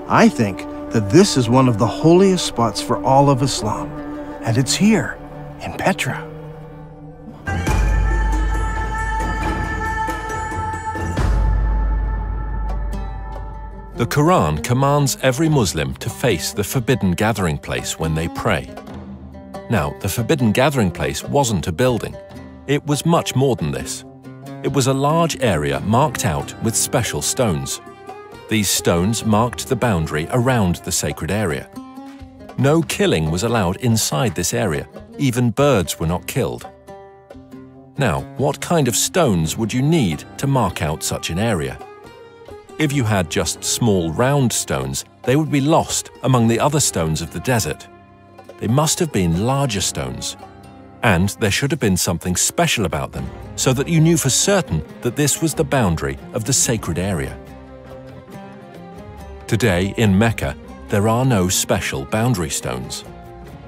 I think that this is one of the holiest spots for all of Islam, and it's here in Petra. The Quran commands every Muslim to face the forbidden gathering place when they pray. Now, the forbidden gathering place wasn't a building. It was much more than this. It was a large area marked out with special stones. These stones marked the boundary around the sacred area. No killing was allowed inside this area. Even birds were not killed. Now, what kind of stones would you need to mark out such an area? If you had just small round stones, they would be lost among the other stones of the desert. They must have been larger stones. And there should have been something special about them, so that you knew for certain that this was the boundary of the sacred area. Today, in Mecca, there are no special boundary stones.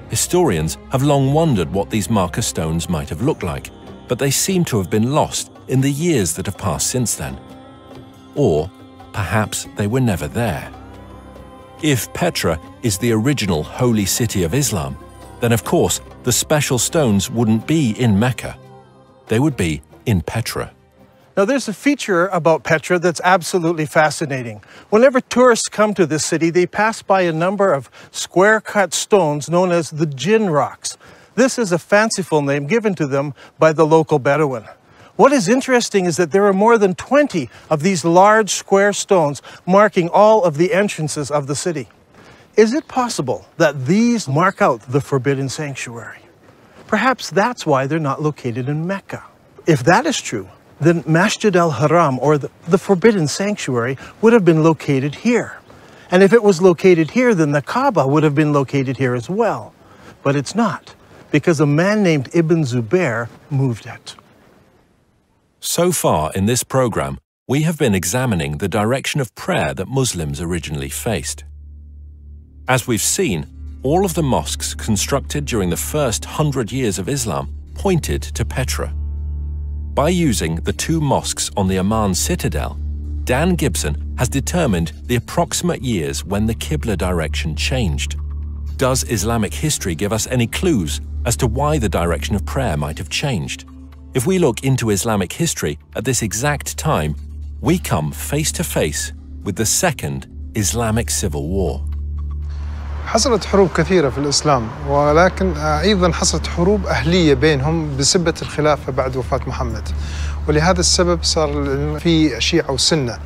Historians have long wondered what these marker stones might have looked like, but they seem to have been lost in the years that have passed since then. Or perhaps they were never there. If Petra is the original holy city of Islam, then of course the special stones wouldn't be in Mecca. They would be in Petra. Now there's a feature about Petra that's absolutely fascinating. Whenever tourists come to this city, they pass by a number of square-cut stones known as the Jinn rocks. This is a fanciful name given to them by the local Bedouin. What is interesting is that there are more than 20 of these large square stones marking all of the entrances of the city. Is it possible that these mark out the forbidden sanctuary? Perhaps that's why they're not located in Mecca. If that is true, then Masjid al-Haram, or the forbidden sanctuary, would have been located here. And if it was located here, then the Kaaba would have been located here as well. But it's not, because a man named Ibn Zubair moved it. So far in this program, we have been examining the direction of prayer that Muslims originally faced. As we've seen, all of the mosques constructed during the first 100 years of Islam pointed to Petra. By using the two mosques on the Amman citadel, Dan Gibson has determined the approximate years when the Qibla direction changed. Does Islamic history give us any clues as to why the direction of prayer might have changed? If we look into Islamic history at this exact time, we come face to face with the Second Islamic Civil War. حصلت حروب كثيرة في الإسلام، ولكن أيضا حصلت حروب أهلية بينهم بسبة الخلافة بعد وفاة محمد، ولهذا السبب صار في شيعة وسنة.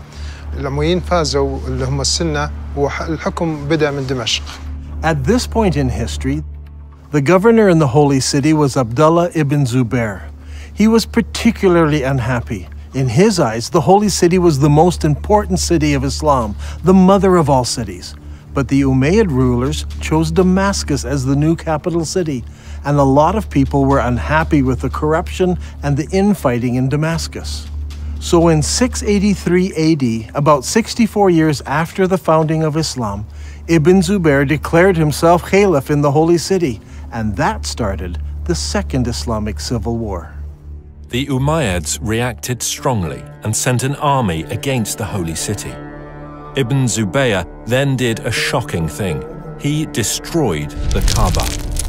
الأمويين فازوا اللي هم السنة، والحكم بدأ من دمشق. At this point in history, the governor in the Holy City was Abdullah ibn Zubair. He was particularly unhappy. In his eyes, the Holy City was the most important city of Islam, the mother of all cities. But the Umayyad rulers chose Damascus as the new capital city, and a lot of people were unhappy with the corruption and the infighting in Damascus. So in 683 AD, about 64 years after the founding of Islam, Ibn Zubair declared himself caliph in the Holy City, and that started the Second Islamic Civil War. The Umayyads reacted strongly and sent an army against the Holy City. Ibn Zubayr then did a shocking thing. He destroyed the Kaaba,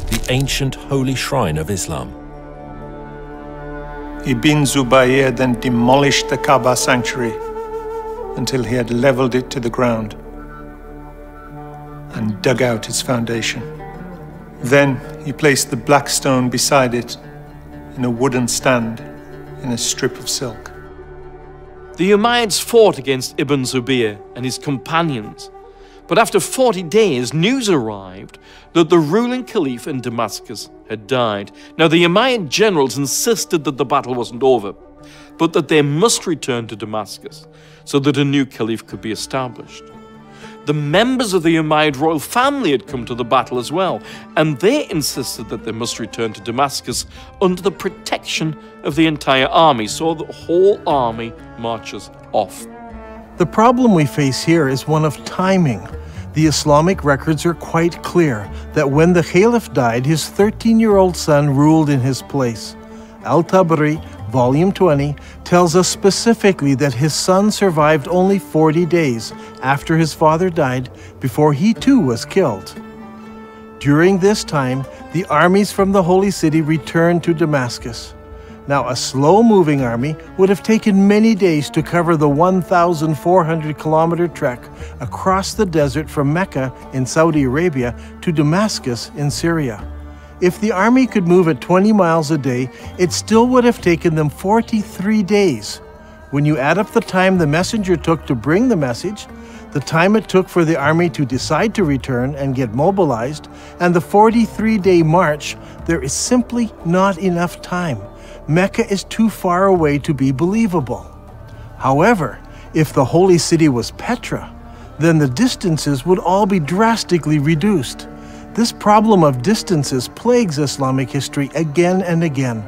the ancient holy shrine of Islam. Ibn Zubayr then demolished the Kaaba sanctuary until he had leveled it to the ground and dug out its foundation. Then he placed the black stone beside it in a wooden stand in a strip of silk. The Umayyads fought against Ibn Zubayr and his companions, but after 40 days, news arrived that the ruling caliph in Damascus had died. Now, the Umayyad generals insisted that the battle wasn't over, but that they must return to Damascus so that a new caliph could be established. The members of the Umayyad royal family had come to the battle as well, and they insisted that they must return to Damascus under the protection of the entire army, so the whole army marches off. The problem we face here is one of timing. The Islamic records are quite clear that when the caliph died, his 13-year-old son ruled in his place. Al-Tabari, Volume 20, tells us specifically that his son survived only 40 days after his father died before he too was killed. During this time, the armies from the Holy City returned to Damascus. Now, a slow-moving army would have taken many days to cover the 1,400-kilometer trek across the desert from Mecca in Saudi Arabia to Damascus in Syria. If the army could move at 20 miles a day, it still would have taken them 43 days. When you add up the time the messenger took to bring the message, the time it took for the army to decide to return and get mobilized, and the 43-day march, there is simply not enough time. Mecca is too far away to be believable. However, if the holy city was Petra, then the distances would all be drastically reduced. This problem of distances plagues Islamic history again and again.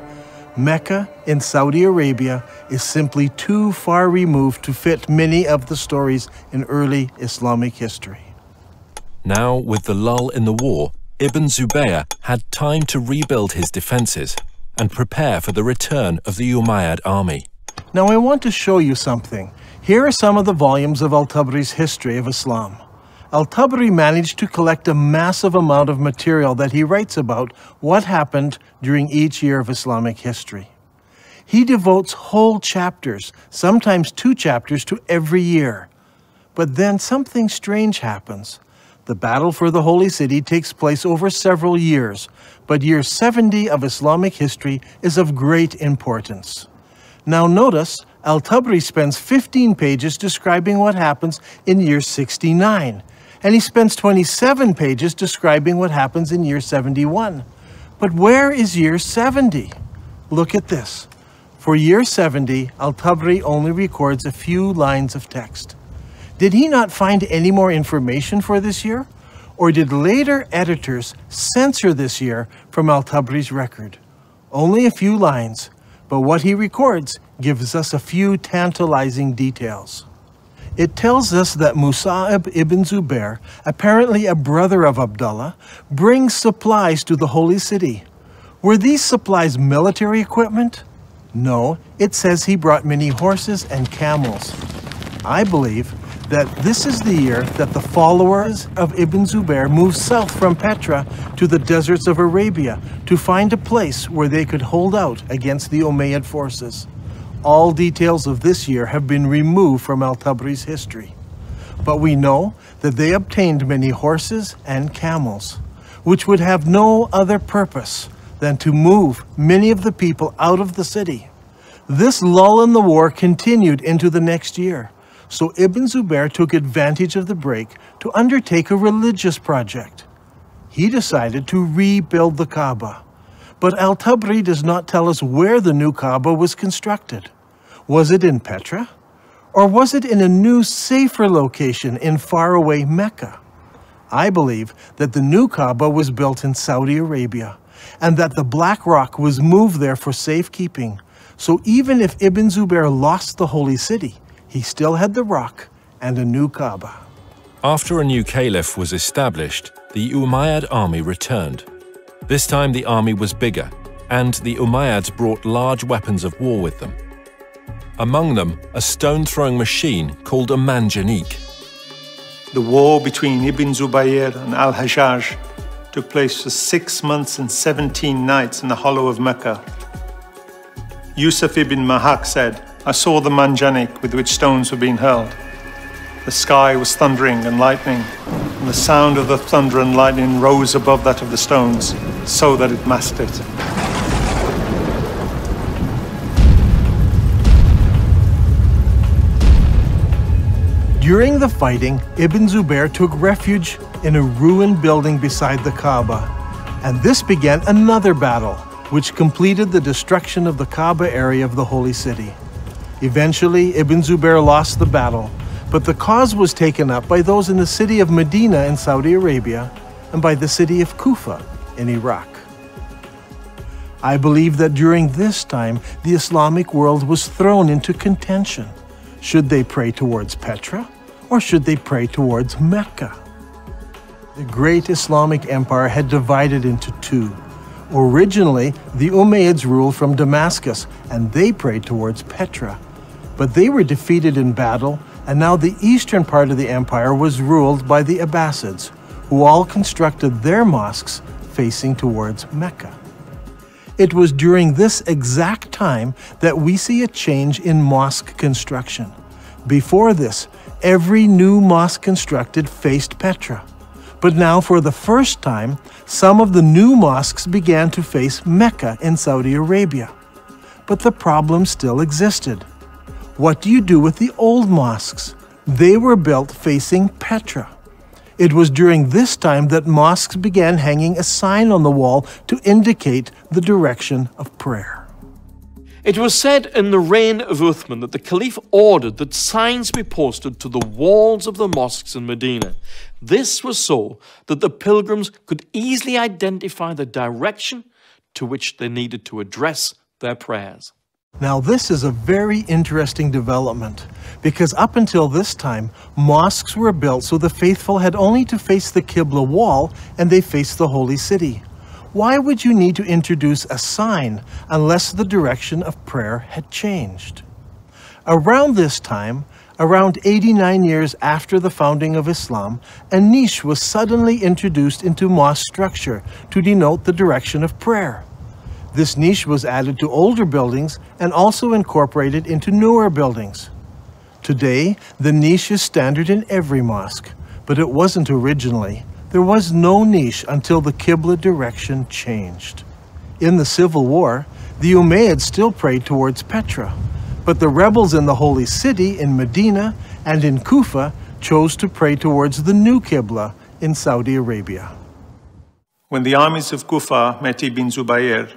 Mecca in Saudi Arabia is simply too far removed to fit many of the stories in early Islamic history. Now, with the lull in the war, Ibn Zubayr had time to rebuild his defenses and prepare for the return of the Umayyad army. Now I want to show you something. Here are some of the volumes of Al-Tabari's history of Islam. Al-Tabari managed to collect a massive amount of material that he writes about what happened during each year of Islamic history. He devotes whole chapters, sometimes 2 chapters, to every year. But then something strange happens. The battle for the Holy City takes place over several years, but year 70 of Islamic history is of great importance. Now notice, Al-Tabari spends 15 pages describing what happens in year 69, and he spends 27 pages describing what happens in year 71. But where is year 70? Look at this. For year 70, Al-Tabari only records a few lines of text. Did he not find any more information for this year? Or did later editors censor this year from Al-Tabari's record? Only a few lines, but what he records gives us a few tantalizing details. It tells us that Musa'ib ibn Zubair, apparently a brother of Abdullah, brings supplies to the holy city. Were these supplies military equipment? No, it says he brought many horses and camels. I believe that this is the year that the followers of Ibn Zubair moved south from Petra to the deserts of Arabia to find a place where they could hold out against the Umayyad forces. All details of this year have been removed from Al-Tabari's history. but we know that they obtained many horses and camels, which would have no other purpose than to move many of the people out of the city. This lull in the war continued into the next year, so Ibn Zubayr took advantage of the break to undertake a religious project. He decided to rebuild the Kaaba, but Al-Tabri does not tell us where the new Kaaba was constructed. Was it in Petra? Or was it in a new, safer location in faraway Mecca? I believe that the new Kaaba was built in Saudi Arabia, and that the black rock was moved there for safekeeping. So even if Ibn Zubayr lost the holy city, he still had the rock and a new Kaaba. After a new caliph was established, the Umayyad army returned. This time the army was bigger, and the Umayyads brought large weapons of war with them. Among them, a stone-throwing machine called a manjanik. The war between Ibn Zubayr and Al-Hajjaj took place for 6 months and 17 nights in the hollow of Mecca. Yusuf ibn Mahak said, "I saw the manjanik with which stones were being hurled. The sky was thundering and lightning, and the sound of the thunder and lightning rose above that of the stones, so that it masked it." During the fighting, Ibn Zubayr took refuge in a ruined building beside the Kaaba, and this began another battle, which completed the destruction of the Kaaba area of the holy city. Eventually, Ibn Zubayr lost the battle, but the cause was taken up by those in the city of Medina in Saudi Arabia and by the city of Kufa in Iraq. I believe that during this time, the Islamic world was thrown into contention. Should they pray towards Petra, or should they pray towards Mecca? The great Islamic empire had divided into two. Originally, the Umayyads ruled from Damascus, and they prayed towards Petra. But they were defeated in battle, and now the eastern part of the empire was ruled by the Abbasids, who all constructed their mosques facing towards Mecca. It was during this exact time that we see a change in mosque construction. Before this, every new mosque constructed faced Petra. But now, for the first time, some of the new mosques began to face Mecca in Saudi Arabia. But the problem still existed. What do you do with the old mosques? They were built facing Petra. It was during this time that mosques began hanging a sign on the wall to indicate the direction of prayer. It was said in the reign of Uthman that the Caliph ordered that signs be posted to the walls of the mosques in Medina. This was so that the pilgrims could easily identify the direction to which they needed to address their prayers. Now this is a very interesting development, because up until this time, mosques were built so the faithful had only to face the Qibla wall and they faced the holy city. Why would you need to introduce a sign unless the direction of prayer had changed? Around this time, around 89 years after the founding of Islam, a niche was suddenly introduced into mosque structure to denote the direction of prayer. This niche was added to older buildings and also incorporated into newer buildings. Today, the niche is standard in every mosque, but it wasn't originally. There was no niche until the Qibla direction changed. In the Civil War, the Umayyads still prayed towards Petra, but the rebels in the Holy City in Medina and in Kufa chose to pray towards the new Qibla in Saudi Arabia. When the armies of Kufa met Ibn Zubayr,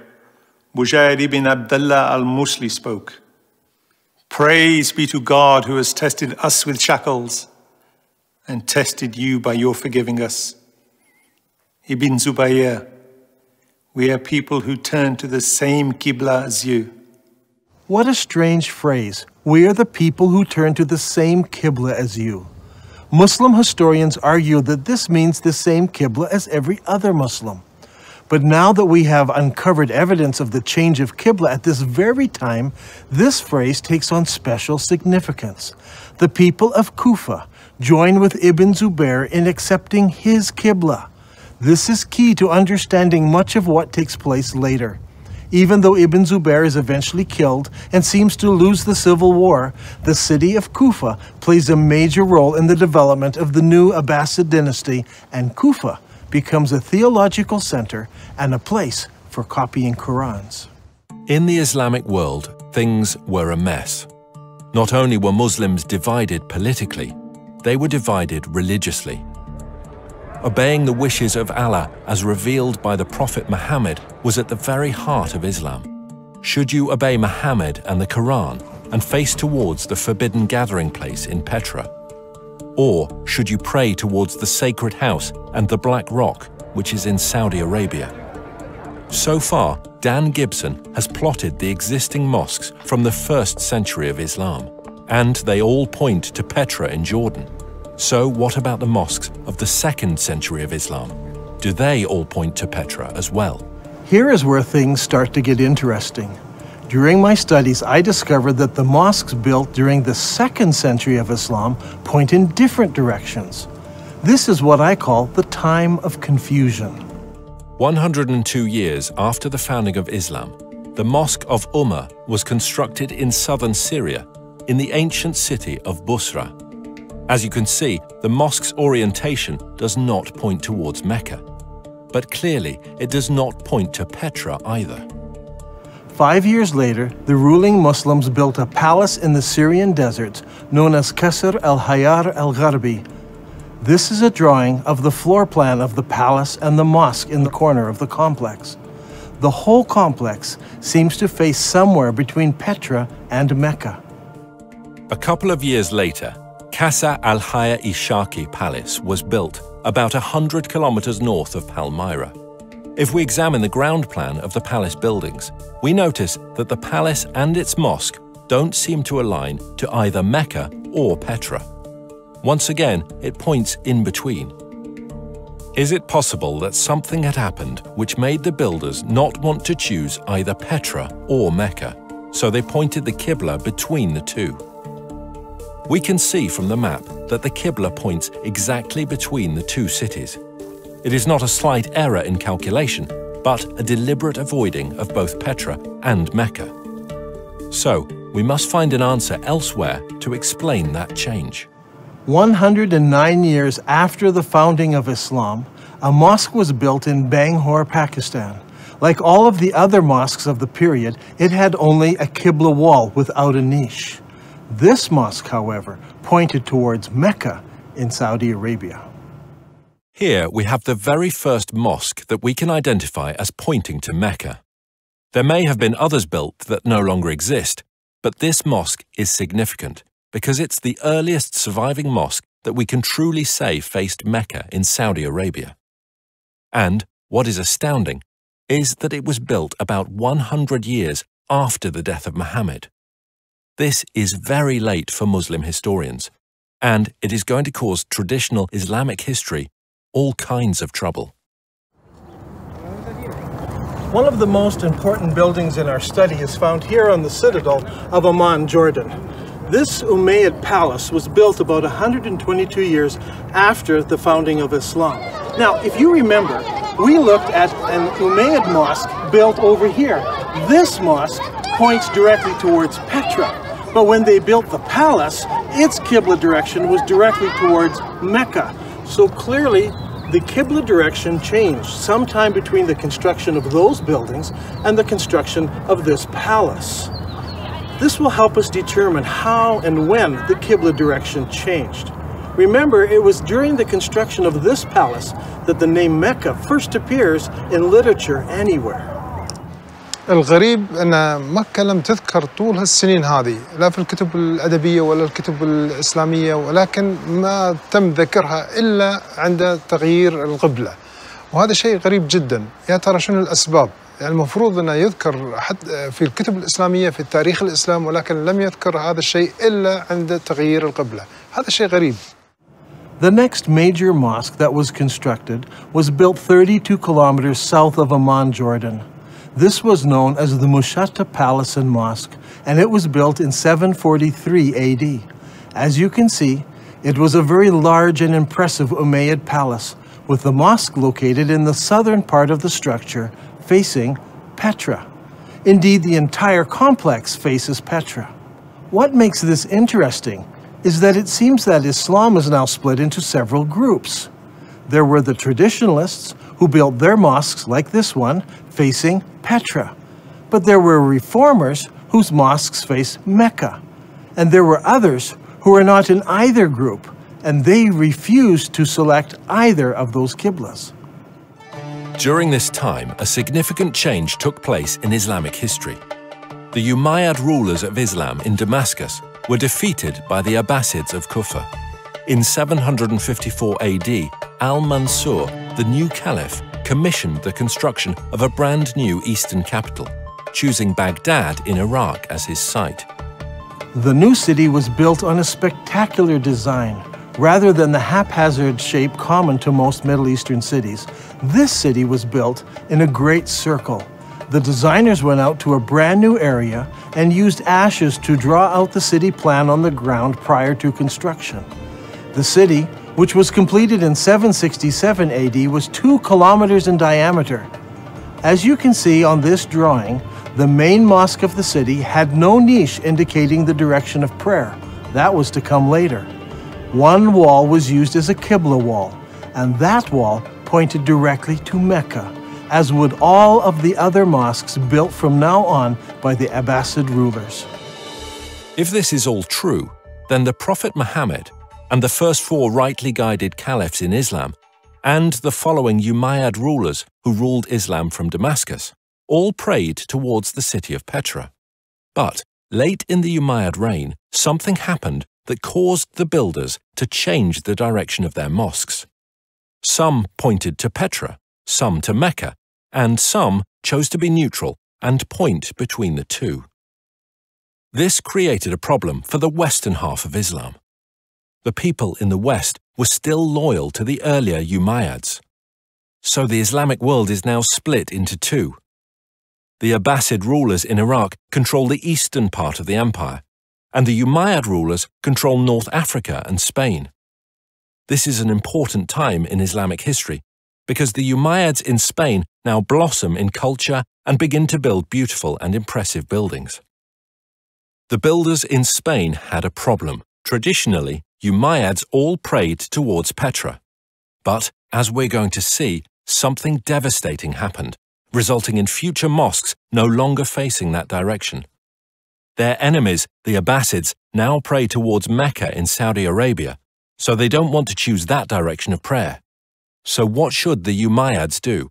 Bujair ibn Abdullah al-Musli spoke, "Praise be to God who has tested us with shackles and tested you by your forgiving us. Ibn Zubayr, we are people who turn to the same Qibla as you." What a strange phrase. We are the people who turn to the same Qibla as you. Muslim historians argue that this means the same Qibla as every other Muslim. But now that we have uncovered evidence of the change of Qibla at this very time, this phrase takes on special significance. The people of Kufa join with Ibn Zubayr in accepting his Qibla. This is key to understanding much of what takes place later. Even though Ibn Zubair is eventually killed and seems to lose the civil war, the city of Kufa plays a major role in the development of the new Abbasid dynasty, and Kufa becomes a theological center and a place for copying Qurans. In the Islamic world, things were a mess. Not only were Muslims divided politically, they were divided religiously. Obeying the wishes of Allah as revealed by the Prophet Muhammad was at the very heart of Islam. Should you obey Muhammad and the Quran and face towards the forbidden gathering place in Petra? Or should you pray towards the sacred house and the Black Rock, which is in Saudi Arabia? So far, Dan Gibson has plotted the existing mosques from the 1st century of Islam, and they all point to Petra in Jordan. So what about the mosques of the 2nd century of Islam? Do they all point to Petra as well? Here is where things start to get interesting. During my studies, I discovered that the mosques built during the 2nd century of Islam point in different directions. This is what I call the time of confusion. 102 years after the founding of Islam, the Mosque of Ummah was constructed in southern Syria, in the ancient city of Busra. As you can see, the mosque's orientation does not point towards Mecca. But clearly, it does not point to Petra either. 5 years later, the ruling Muslims built a palace in the Syrian deserts known as Qasr al-Hayar al-Gharbi. This is a drawing of the floor plan of the palace and the mosque in the corner of the complex. The whole complex seems to face somewhere between Petra and Mecca. A couple of years later, Qasr al-Hayar-i-Shaki Palace was built about 100 kilometers north of Palmyra. If we examine the ground plan of the palace buildings, we notice that the palace and its mosque don't seem to align to either Mecca or Petra. Once again, it points in between. Is it possible that something had happened which made the builders not want to choose either Petra or Mecca, so they pointed the Qibla between the two? We can see from the map that the Qibla points exactly between the two cities. It is not a slight error in calculation, but a deliberate avoiding of both Petra and Mecca. So, we must find an answer elsewhere to explain that change. 109 years after the founding of Islam, a mosque was built in Bangalore, Pakistan. Like all of the other mosques of the period, it had only a Qibla wall without a niche. This mosque, however, pointed towards Mecca in Saudi Arabia. Here we have the very first mosque that we can identify as pointing to Mecca. There may have been others built that no longer exist, but this mosque is significant because it's the earliest surviving mosque that we can truly say faced Mecca in Saudi Arabia. And what is astounding is that it was built about 100 years after the death of Muhammad. This is very late for Muslim historians, and it is going to cause traditional Islamic history all kinds of trouble. One of the most important buildings in our study is found here on the citadel of Amman, Jordan. This Umayyad palace was built about 122 years after the founding of Islam. Now, if you remember, we looked at an Umayyad mosque built over here. This mosque points directly towards Petra, but when they built the palace, its Qibla direction was directly towards Mecca. So clearly, the Qibla direction changed sometime between the construction of those buildings and the construction of this palace. This will help us determine how and when the Qibla direction changed. Remember, it was during the construction of this palace that the name Mecca first appears in literature anywhere. الغريب أن مكة لم تذكر طول هالسنين هذه لا في الكتب الأدبية ولا الكتب الإسلامية، ولكن ما تم ذكرها إلا عند تغيير القبلة، وهذا شيء غريب جدا. يا ترى شنو الأسباب؟ يعني المفروض أنه يذكر حتى في الكتب الإسلامية في تاريخ الإسلام، ولكن لم يذكر هذا الشيء إلا عند تغيير القبلة. هذا شيء غريب. The next major mosque that was constructed was built 32 kilometers south of Amman, Jordan. This was known as the Mushatta Palace and Mosque, and it was built in 743 AD. As you can see, it was a very large and impressive Umayyad palace, with the mosque located in the southern part of the structure, facing Petra. Indeed, the entire complex faces Petra. What makes this interesting is that it seems that Islam is now split into several groups. There were the traditionalists who built their mosques like this one, facing Petra. But there were reformers whose mosques face Mecca. And there were others who are not in either group, and they refused to select either of those qiblas. During this time, a significant change took place in Islamic history. The Umayyad rulers of Islam in Damascus were defeated by the Abbasids of Kufa. In 754 AD, Al-Mansur, the new caliph, commissioned the construction of a brand new eastern capital, choosing Baghdad in Iraq as his site. The new city was built on a spectacular design. Rather than the haphazard shape common to most Middle Eastern cities, this city was built in a great circle. The designers went out to a brand new area and used ashes to draw out the city plan on the ground prior to construction. The city, which was completed in 767 AD, was 2 kilometers in diameter. As you can see on this drawing, the main mosque of the city had no niche indicating the direction of prayer. That was to come later. One wall was used as a qibla wall, and that wall pointed directly to Mecca, as would all of the other mosques built from now on by the Abbasid rulers. If this is all true, then the Prophet Muhammad and the first 4 rightly guided caliphs in Islam and the following Umayyad rulers who ruled Islam from Damascus all prayed towards the city of Petra. But late in the Umayyad reign, something happened that caused the builders to change the direction of their mosques. Some pointed to Petra, some to Mecca, and some chose to be neutral and point between the two. This created a problem for the western half of Islam. The people in the West were still loyal to the earlier Umayyads. So the Islamic world is now split into 2. The Abbasid rulers in Iraq control the eastern part of the empire, and the Umayyad rulers control North Africa and Spain. This is an important time in Islamic history because the Umayyads in Spain now blossom in culture and begin to build beautiful and impressive buildings. The builders in Spain had a problem. Traditionally, Umayyads all prayed towards Petra. But, as we're going to see, something devastating happened, resulting in future mosques no longer facing that direction. Their enemies, the Abbasids, now pray towards Mecca in Saudi Arabia, so they don't want to choose that direction of prayer. So what should the Umayyads do?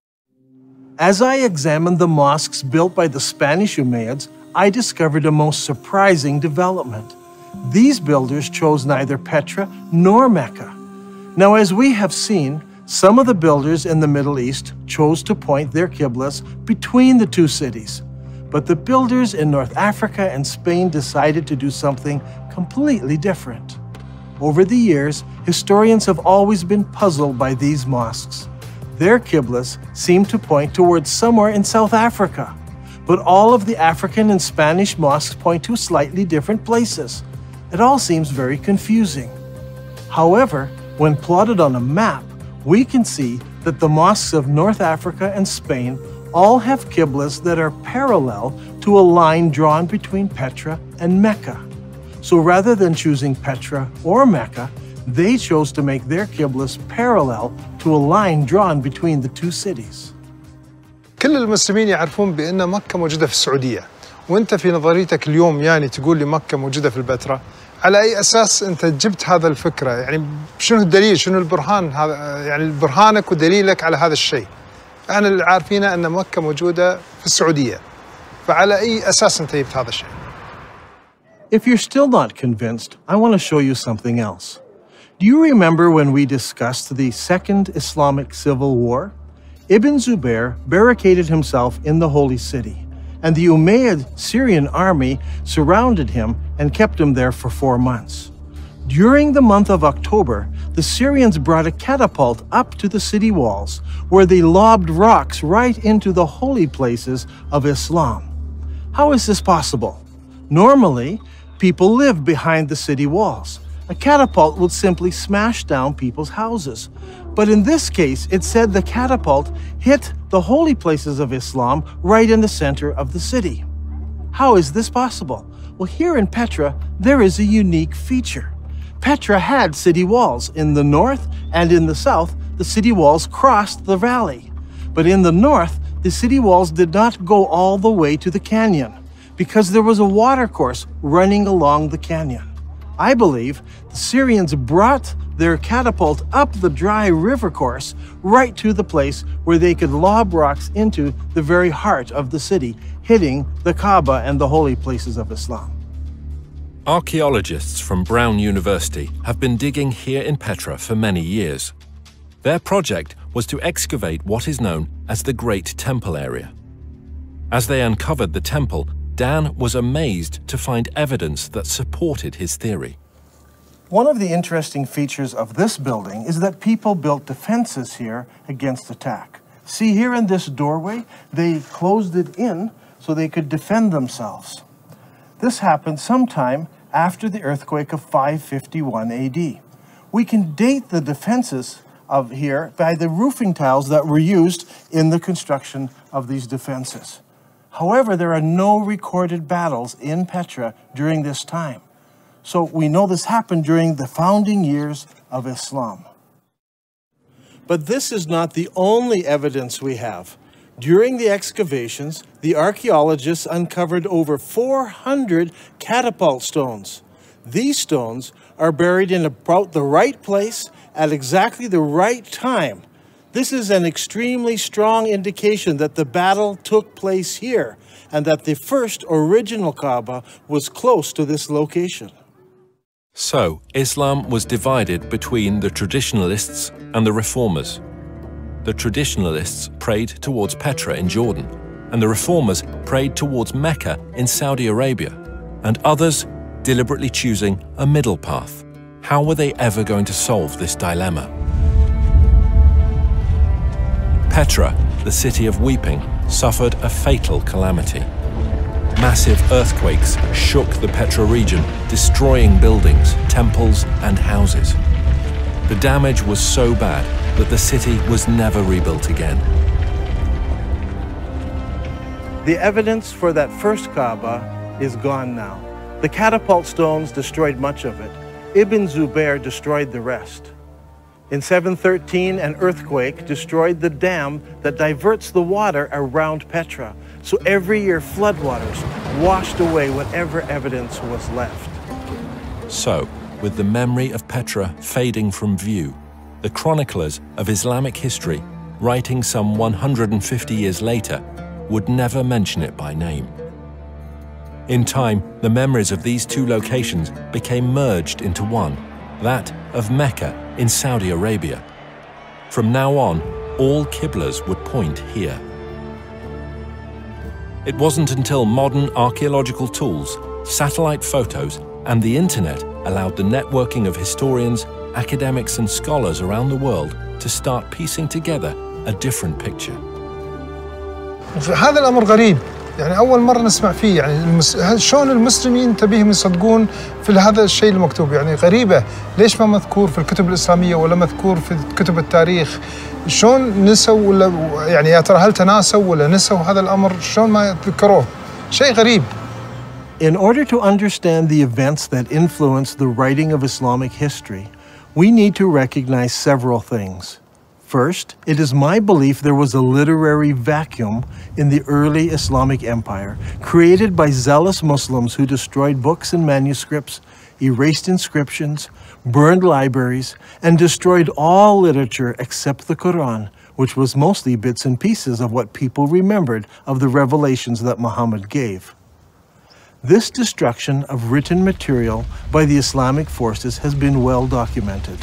As I examined the mosques built by the Spanish Umayyads, I discovered a most surprising development. These builders chose neither Petra nor Mecca. Now, as we have seen, some of the builders in the Middle East chose to point their qiblas between the 2 cities. But the builders in North Africa and Spain decided to do something completely different. Over the years, historians have always been puzzled by these mosques. Their qiblas seem to point towards somewhere in South Africa, but all of the African and Spanish mosques point to slightly different places. It all seems very confusing. However, when plotted on a map, we can see that the mosques of North Africa and Spain all have qiblas that are parallel to a line drawn between Petra and Mecca. So rather than choosing Petra or Mecca, they chose to make their qiblas parallel to a line drawn between the 2 cities. كل المسلمين يعرفون بأن مكة موجودة في السعودية، وأنت في نظريتك اليوم يعني تقول لي مكة موجودة في البتراء، على أي أساس أنت جبت هذا الفكرة؟ يعني شنو الدليل؟ شنو البرهان هذا؟ يعني برهانك ودليلك على هذا الشيء؟ احنا اللي عارفينه أن مكة موجودة في السعودية، فعلى أي أساس أنت جبت هذا الشيء؟ If you're still not convinced, I want to show you something else. Do you remember when we discussed the Second Islamic Civil War? Ibn Zubair barricaded himself in the Holy City, and the Umayyad Syrian army surrounded him and kept him there for 4 months. During the month of October, the Syrians brought a catapult up to the city walls, where they lobbed rocks right into the holy places of Islam. How is this possible? Normally, people live behind the city walls. A catapult would simply smash down people's houses. But in this case, it said the catapult hit the holy places of Islam right in the center of the city. How is this possible? Well, here in Petra, there is a unique feature. Petra had city walls. In the north and in the south, the city walls crossed the valley. But in the north, the city walls did not go all the way to the canyon because there was a watercourse running along the canyon. I believe the Syrians brought their catapult up the dry river course right to the place where they could lob rocks into the very heart of the city, hitting the Kaaba and the holy places of Islam. Archaeologists from Brown University have been digging here in Petra for many years. Their project was to excavate what is known as the Great Temple area. As they uncovered the temple, Dan was amazed to find evidence that supported his theory. One of the interesting features of this building is that people built defenses here against attack. See, here in this doorway, they closed it in so they could defend themselves. This happened sometime after the earthquake of 551 AD. We can date the defenses of here by the roofing tiles that were used in the construction of these defenses. However, there are no recorded battles in Petra during this time. So we know this happened during the founding years of Islam. But this is not the only evidence we have. During the excavations, the archaeologists uncovered over 400 catapult stones. These stones are buried in about the right place at exactly the right time. This is an extremely strong indication that the battle took place here and that the first original Kaaba was close to this location. So, Islam was divided between the traditionalists and the reformers. The traditionalists prayed towards Petra in Jordan, and the reformers prayed towards Mecca in Saudi Arabia, and others deliberately choosing a middle path. How were they ever going to solve this dilemma? Petra, the city of weeping, suffered a fatal calamity. Massive earthquakes shook the Petra region, destroying buildings, temples, and houses. The damage was so bad that the city was never rebuilt again. The evidence for that first Kaaba is gone now. The catapult stones destroyed much of it. Ibn Zubayr destroyed the rest. In 713, an earthquake destroyed the dam that diverts the water around Petra. So every year, floodwaters washed away whatever evidence was left. So, with the memory of Petra fading from view, the chroniclers of Islamic history, writing some 150 years later, would never mention it by name. In time, the memories of these two locations became merged into one, that of Mecca in Saudi Arabia. From now on, all Qiblas would point here. It wasn't until modern archaeological tools, satellite photos, and the internet allowed the networking of historians, academics, and scholars around the world to start piecing together a different picture. هذا الأمر غريب، يعني أول مرة نسمع فيه، يعني شلون المسلمين تبيهم يصدقون في هذا الشيء المكتوب، يعني غريبة، ليش ما مذكور في الكتب الإسلامية ولا مذكور في كتب التاريخ؟ شلون نسوا ولا يعني يا ترى هل تناسوا ولا نسوا هذا الأمر؟ شلون ما ذكروه؟ شيء غريب. In order to understand the events that influenced the writing of Islamic history, we need to recognize several things. First, it is my belief there was a literary vacuum in the early Islamic empire, created by zealous Muslims who destroyed books and manuscripts, erased inscriptions, burned libraries, and destroyed all literature except the Quran, which was mostly bits and pieces of what people remembered of the revelations that Muhammad gave. This destruction of written material by the Islamic forces has been well documented.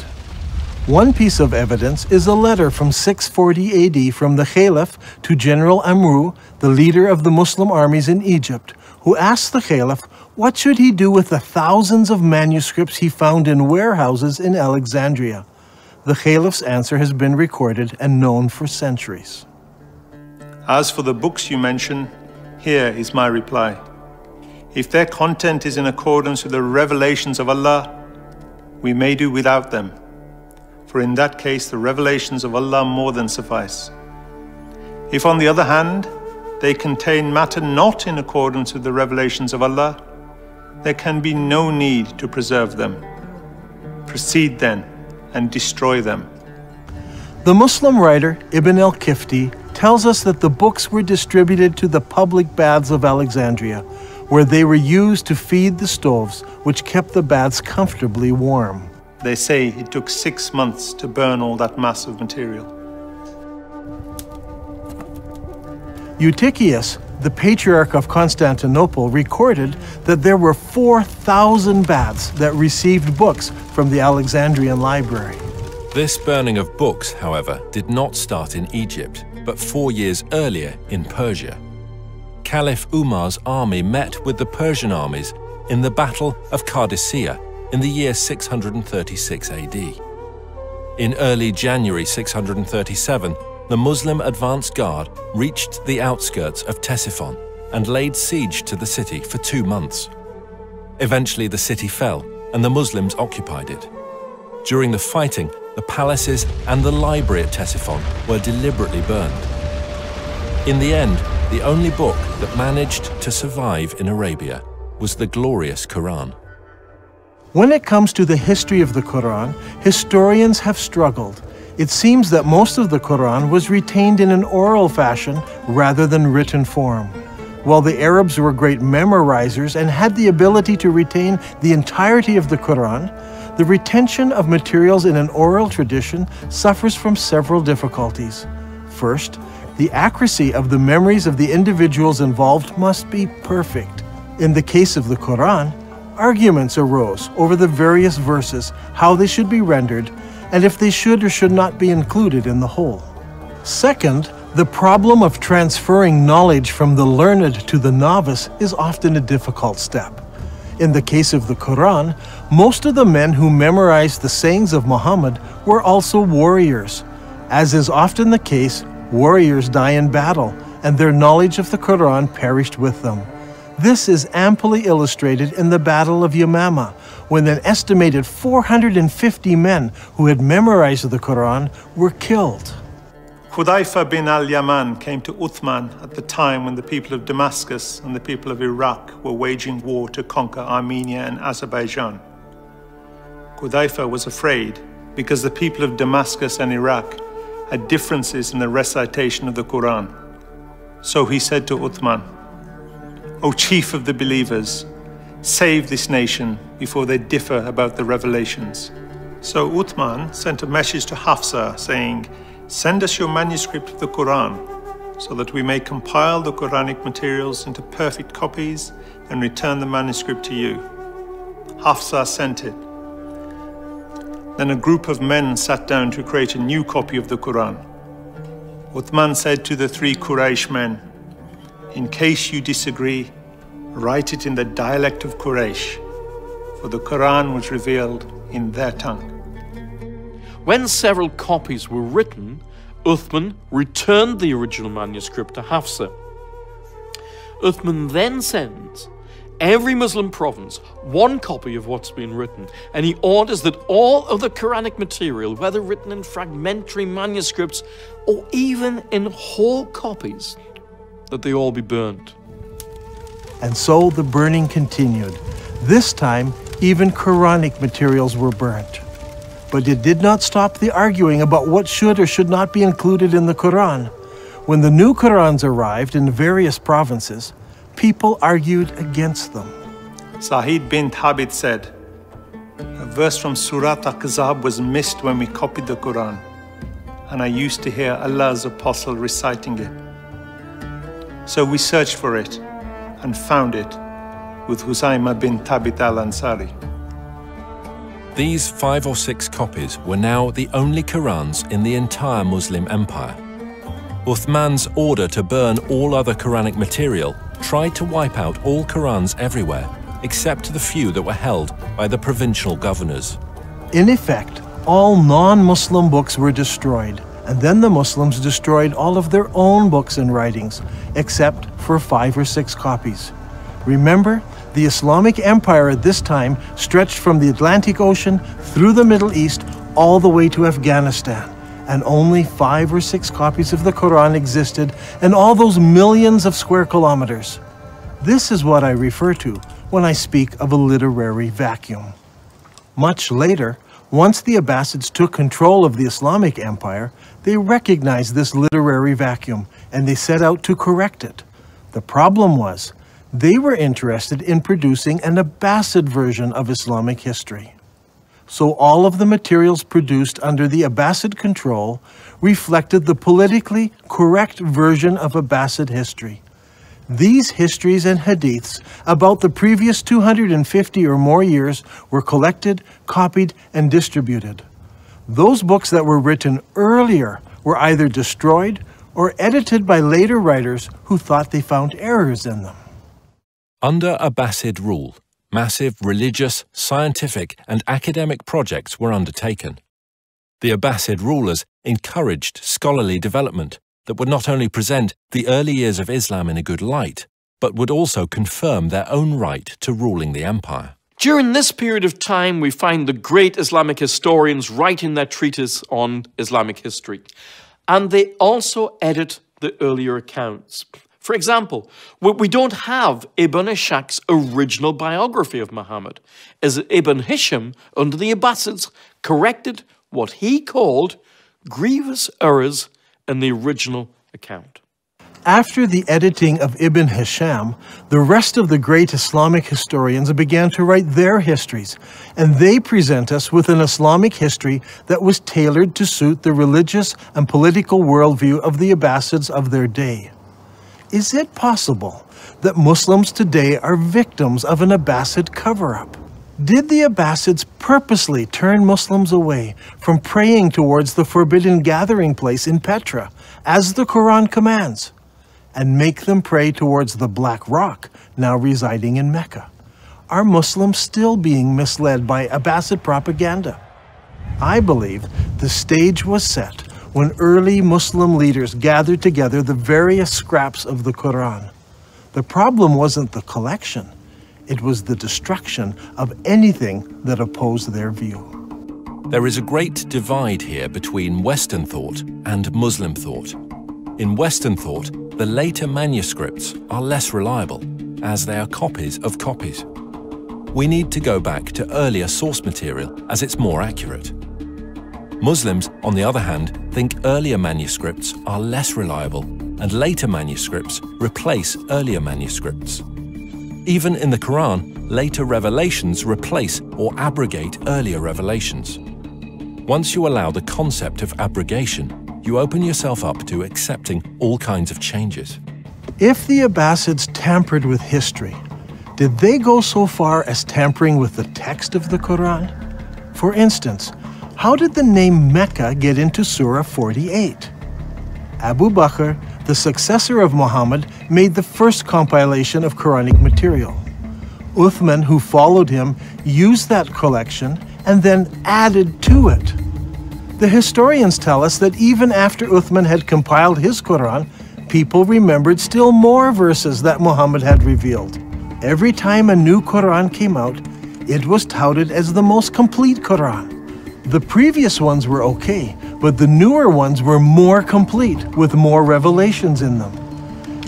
One piece of evidence is a letter from 640 AD from the Caliph to General Amru, the leader of the Muslim armies in Egypt, who asked the Caliph what should he do with the thousands of manuscripts he found in warehouses in Alexandria. The Caliph's answer has been recorded and known for centuries. As for the books you mention, here is my reply. If their content is in accordance with the revelations of Allah, we may do without them. for in that case the revelations of Allah more than suffice. If, on the other hand, they contain matter not in accordance with the revelations of Allah, there can be no need to preserve them. Proceed then and destroy them. The Muslim writer Ibn al-Kifti tells us that the books were distributed to the public baths of Alexandria, where they were used to feed the stoves, which kept the baths comfortably warm. They say it took 6 months to burn all that mass of material. Eutychius, the patriarch of Constantinople, recorded that there were 4,000 baths that received books from the Alexandrian library. This burning of books, however, did not start in Egypt, but 4 years earlier in Persia. Caliph Umar's army met with the Persian armies in the Battle of Qadisiyah in the year 636 AD. In early January 637, the Muslim advance guard reached the outskirts of Ctesiphon and laid siege to the city for 2 months. Eventually the city fell and the Muslims occupied it. During the fighting, the palaces and the library at Ctesiphon were deliberately burned. In the end, the only book that managed to survive in Arabia was the glorious Quran. When it comes to the history of the Quran, historians have struggled. It seems that most of the Quran was retained in an oral fashion rather than written form. While the Arabs were great memorizers and had the ability to retain the entirety of the Quran, the retention of materials in an oral tradition suffers from several difficulties. First, the accuracy of the memories of the individuals involved must be perfect. In the case of the Quran, arguments arose over the various verses, how they should be rendered, and if they should or should not be included in the whole. Second, the problem of transferring knowledge from the learned to the novice is often a difficult step. In the case of the Quran, most of the men who memorized the sayings of Muhammad were also warriors. As is often the case, warriors die in battle, and their knowledge of the Quran perished with them. This is amply illustrated in the Battle of Yamama, when an estimated 450 men who had memorized the Quran were killed. Hudayfa bin al-Yaman came to Uthman at the time when the people of Damascus and the people of Iraq were waging war to conquer Armenia and Azerbaijan. Hudayfa was afraid because the people of Damascus and Iraq had differences in the recitation of the Quran. So he said to Uthman, "O chief of the believers, save this nation before they differ about the revelations." So Uthman sent a message to Hafsa saying, "Send us your manuscript of the Quran so that we may compile the Quranic materials into perfect copies and return the manuscript to you." Hafsa sent it. Then a group of men sat down to create a new copy of the Quran. Uthman said to the 3 Quraysh men, "In case you disagree, write it in the dialect of Quraysh, for the Quran was revealed in their tongue." When several copies were written, Uthman returned the original manuscript to Hafsa. Uthman then sends every Muslim province 1 copy of what's been written, and he orders that all of the Quranic material, whether written in fragmentary manuscripts or even in whole copies, that they all be burned. And so the burning continued. This time, even Quranic materials were burnt. But it did not stop the arguing about what should or should not be included in the Quran. When the new Qurans arrived in various provinces, people argued against them. Sa'id bin Thabit said, "A verse from Surat Al-Ahzab was missed when we copied the Quran, and I used to hear Allah's apostle reciting it. So we searched for it and found it with Husayma bin Thabit al-Ansari." These 5 or 6 copies were now the only Qurans in the entire Muslim empire. Uthman's order to burn all other Quranic material tried to wipe out all Qurans everywhere, except the few that were held by the provincial governors. In effect, all non-Muslim books were destroyed, and then the Muslims destroyed all of their own books and writings, except for 5 or 6 copies. Remember, the Islamic Empire at this time stretched from the Atlantic Ocean through the Middle East all the way to Afghanistan, and only 5 or 6 copies of the Quran existed in all those millions of square kilometers. This is what I refer to when I speak of a literary vacuum. Much later, once the Abbasids took control of the Islamic Empire, they recognized this literary vacuum and they set out to correct it. The problem was, they were interested in producing an Abbasid version of Islamic history. So all of the materials produced under the Abbasid control reflected the politically correct version of Abbasid history. These histories and hadiths about the previous 250 or more years were collected, copied, and distributed. Those books that were written earlier were either destroyed or edited by later writers who thought they found errors in them. Under Abbasid rule, massive religious, scientific, and academic projects were undertaken. The Abbasid rulers encouraged scholarly development that would not only present the early years of Islam in a good light, but would also confirm their own right to ruling the empire. During this period of time, we find the great Islamic historians writing their treatise on Islamic history, and they also edit the earlier accounts. For example, we don't have Ibn Ishaq's original biography of Muhammad, as Ibn Hisham, under the Abbasids, corrected what he called grievous errors in the original account. After the editing of Ibn Hisham, the rest of the great Islamic historians began to write their histories, and they present us with an Islamic history that was tailored to suit the religious and political worldview of the Abbasids of their day. Is it possible that Muslims today are victims of an Abbasid cover-up? Did the Abbasids purposely turn Muslims away from praying towards the forbidden gathering place in Petra, as the Quran commands, and make them pray towards the Black Rock, now residing in Mecca? Are Muslims still being misled by Abbasid propaganda? I believe the stage was set when early Muslim leaders gathered together the various scraps of the Quran. The problem wasn't the collection. It was the destruction of anything that opposed their view. There is a great divide here between Western thought and Muslim thought. In Western thought, the later manuscripts are less reliable, as they are copies of copies. We need to go back to earlier source material, as it's more accurate. Muslims, on the other hand, think earlier manuscripts are less reliable, and later manuscripts replace earlier manuscripts. Even in the Quran, later revelations replace or abrogate earlier revelations. Once you allow the concept of abrogation, you open yourself up to accepting all kinds of changes. If the Abbasids tampered with history, did they go so far as tampering with the text of the Quran? For instance, how did the name Mecca get into Surah 48? Abu Bakr, the successor of Muhammad, made the first compilation of Quranic material. Uthman, who followed him, used that collection and then added to it. The historians tell us that even after Uthman had compiled his Quran, people remembered still more verses that Muhammad had revealed. Every time a new Quran came out, it was touted as the most complete Quran. The previous ones were okay, but the newer ones were more complete, with more revelations in them.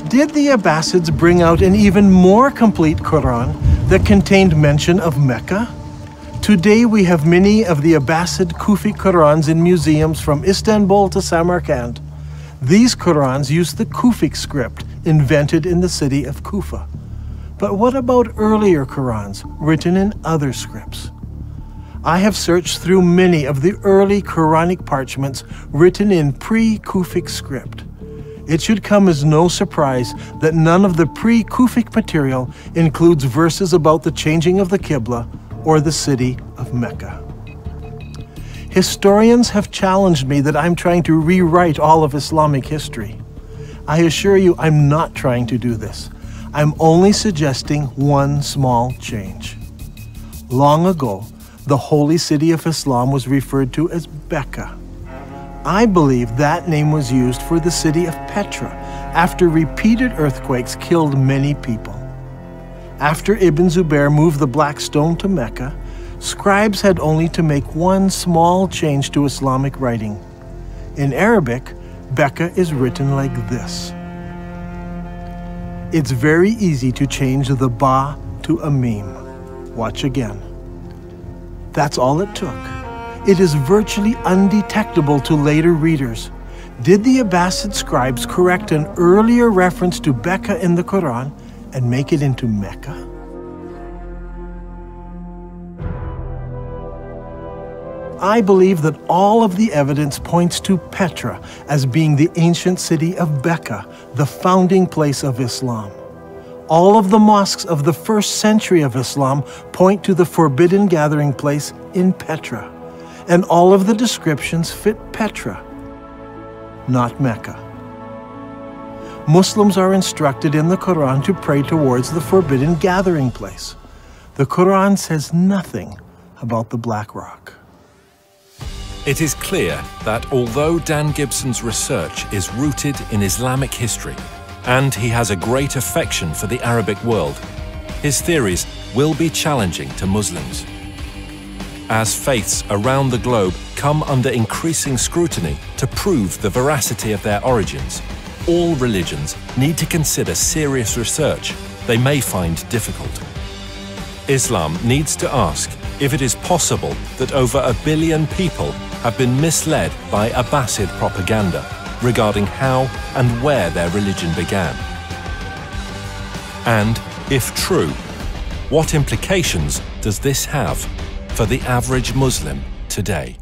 Did the Abbasids bring out an even more complete Quran that contained mention of Mecca? Today we have many of the Abbasid Kufi Qurans in museums from Istanbul to Samarkand. These Qurans use the Kufic script invented in the city of Kufa. But what about earlier Qurans written in other scripts? I have searched through many of the early Quranic parchments written in pre-Kufic script. It should come as no surprise that none of the pre-Kufic material includes verses about the changing of the Qibla or the city of Mecca. Historians have challenged me that I'm trying to rewrite all of Islamic history. I assure you I'm not trying to do this. I'm only suggesting one small change. Long ago, the holy city of Islam was referred to as Mecca. I believe that name was used for the city of Petra after repeated earthquakes killed many people. After Ibn Zubair moved the Black Stone to Mecca, scribes had only to make one small change to Islamic writing. In Arabic, Mecca is written like this. It's very easy to change the ba to a mim. Watch again. That's all it took. It is virtually undetectable to later readers. Did the Abbasid scribes correct an earlier reference to Mecca in the Quran and make it into Mecca? I believe that all of the evidence points to Petra as being the ancient city of Mecca, the founding place of Islam. All of the mosques of the first century of Islam point to the forbidden gathering place in Petra, and all of the descriptions fit Petra, not Mecca. Muslims are instructed in the Quran to pray towards the forbidden gathering place. The Quran says nothing about the Black Rock. It is clear that although Dan Gibson's research is rooted in Islamic history, and he has a great affection for the Arabic world, his theories will be challenging to Muslims. As faiths around the globe come under increasing scrutiny to prove the veracity of their origins, all religions need to consider serious research they may find difficult. Islam needs to ask if it is possible that over 1 billion people have been misled by Abbasid propaganda regarding how and where their religion began. And, if true, what implications does this have for the average Muslim today?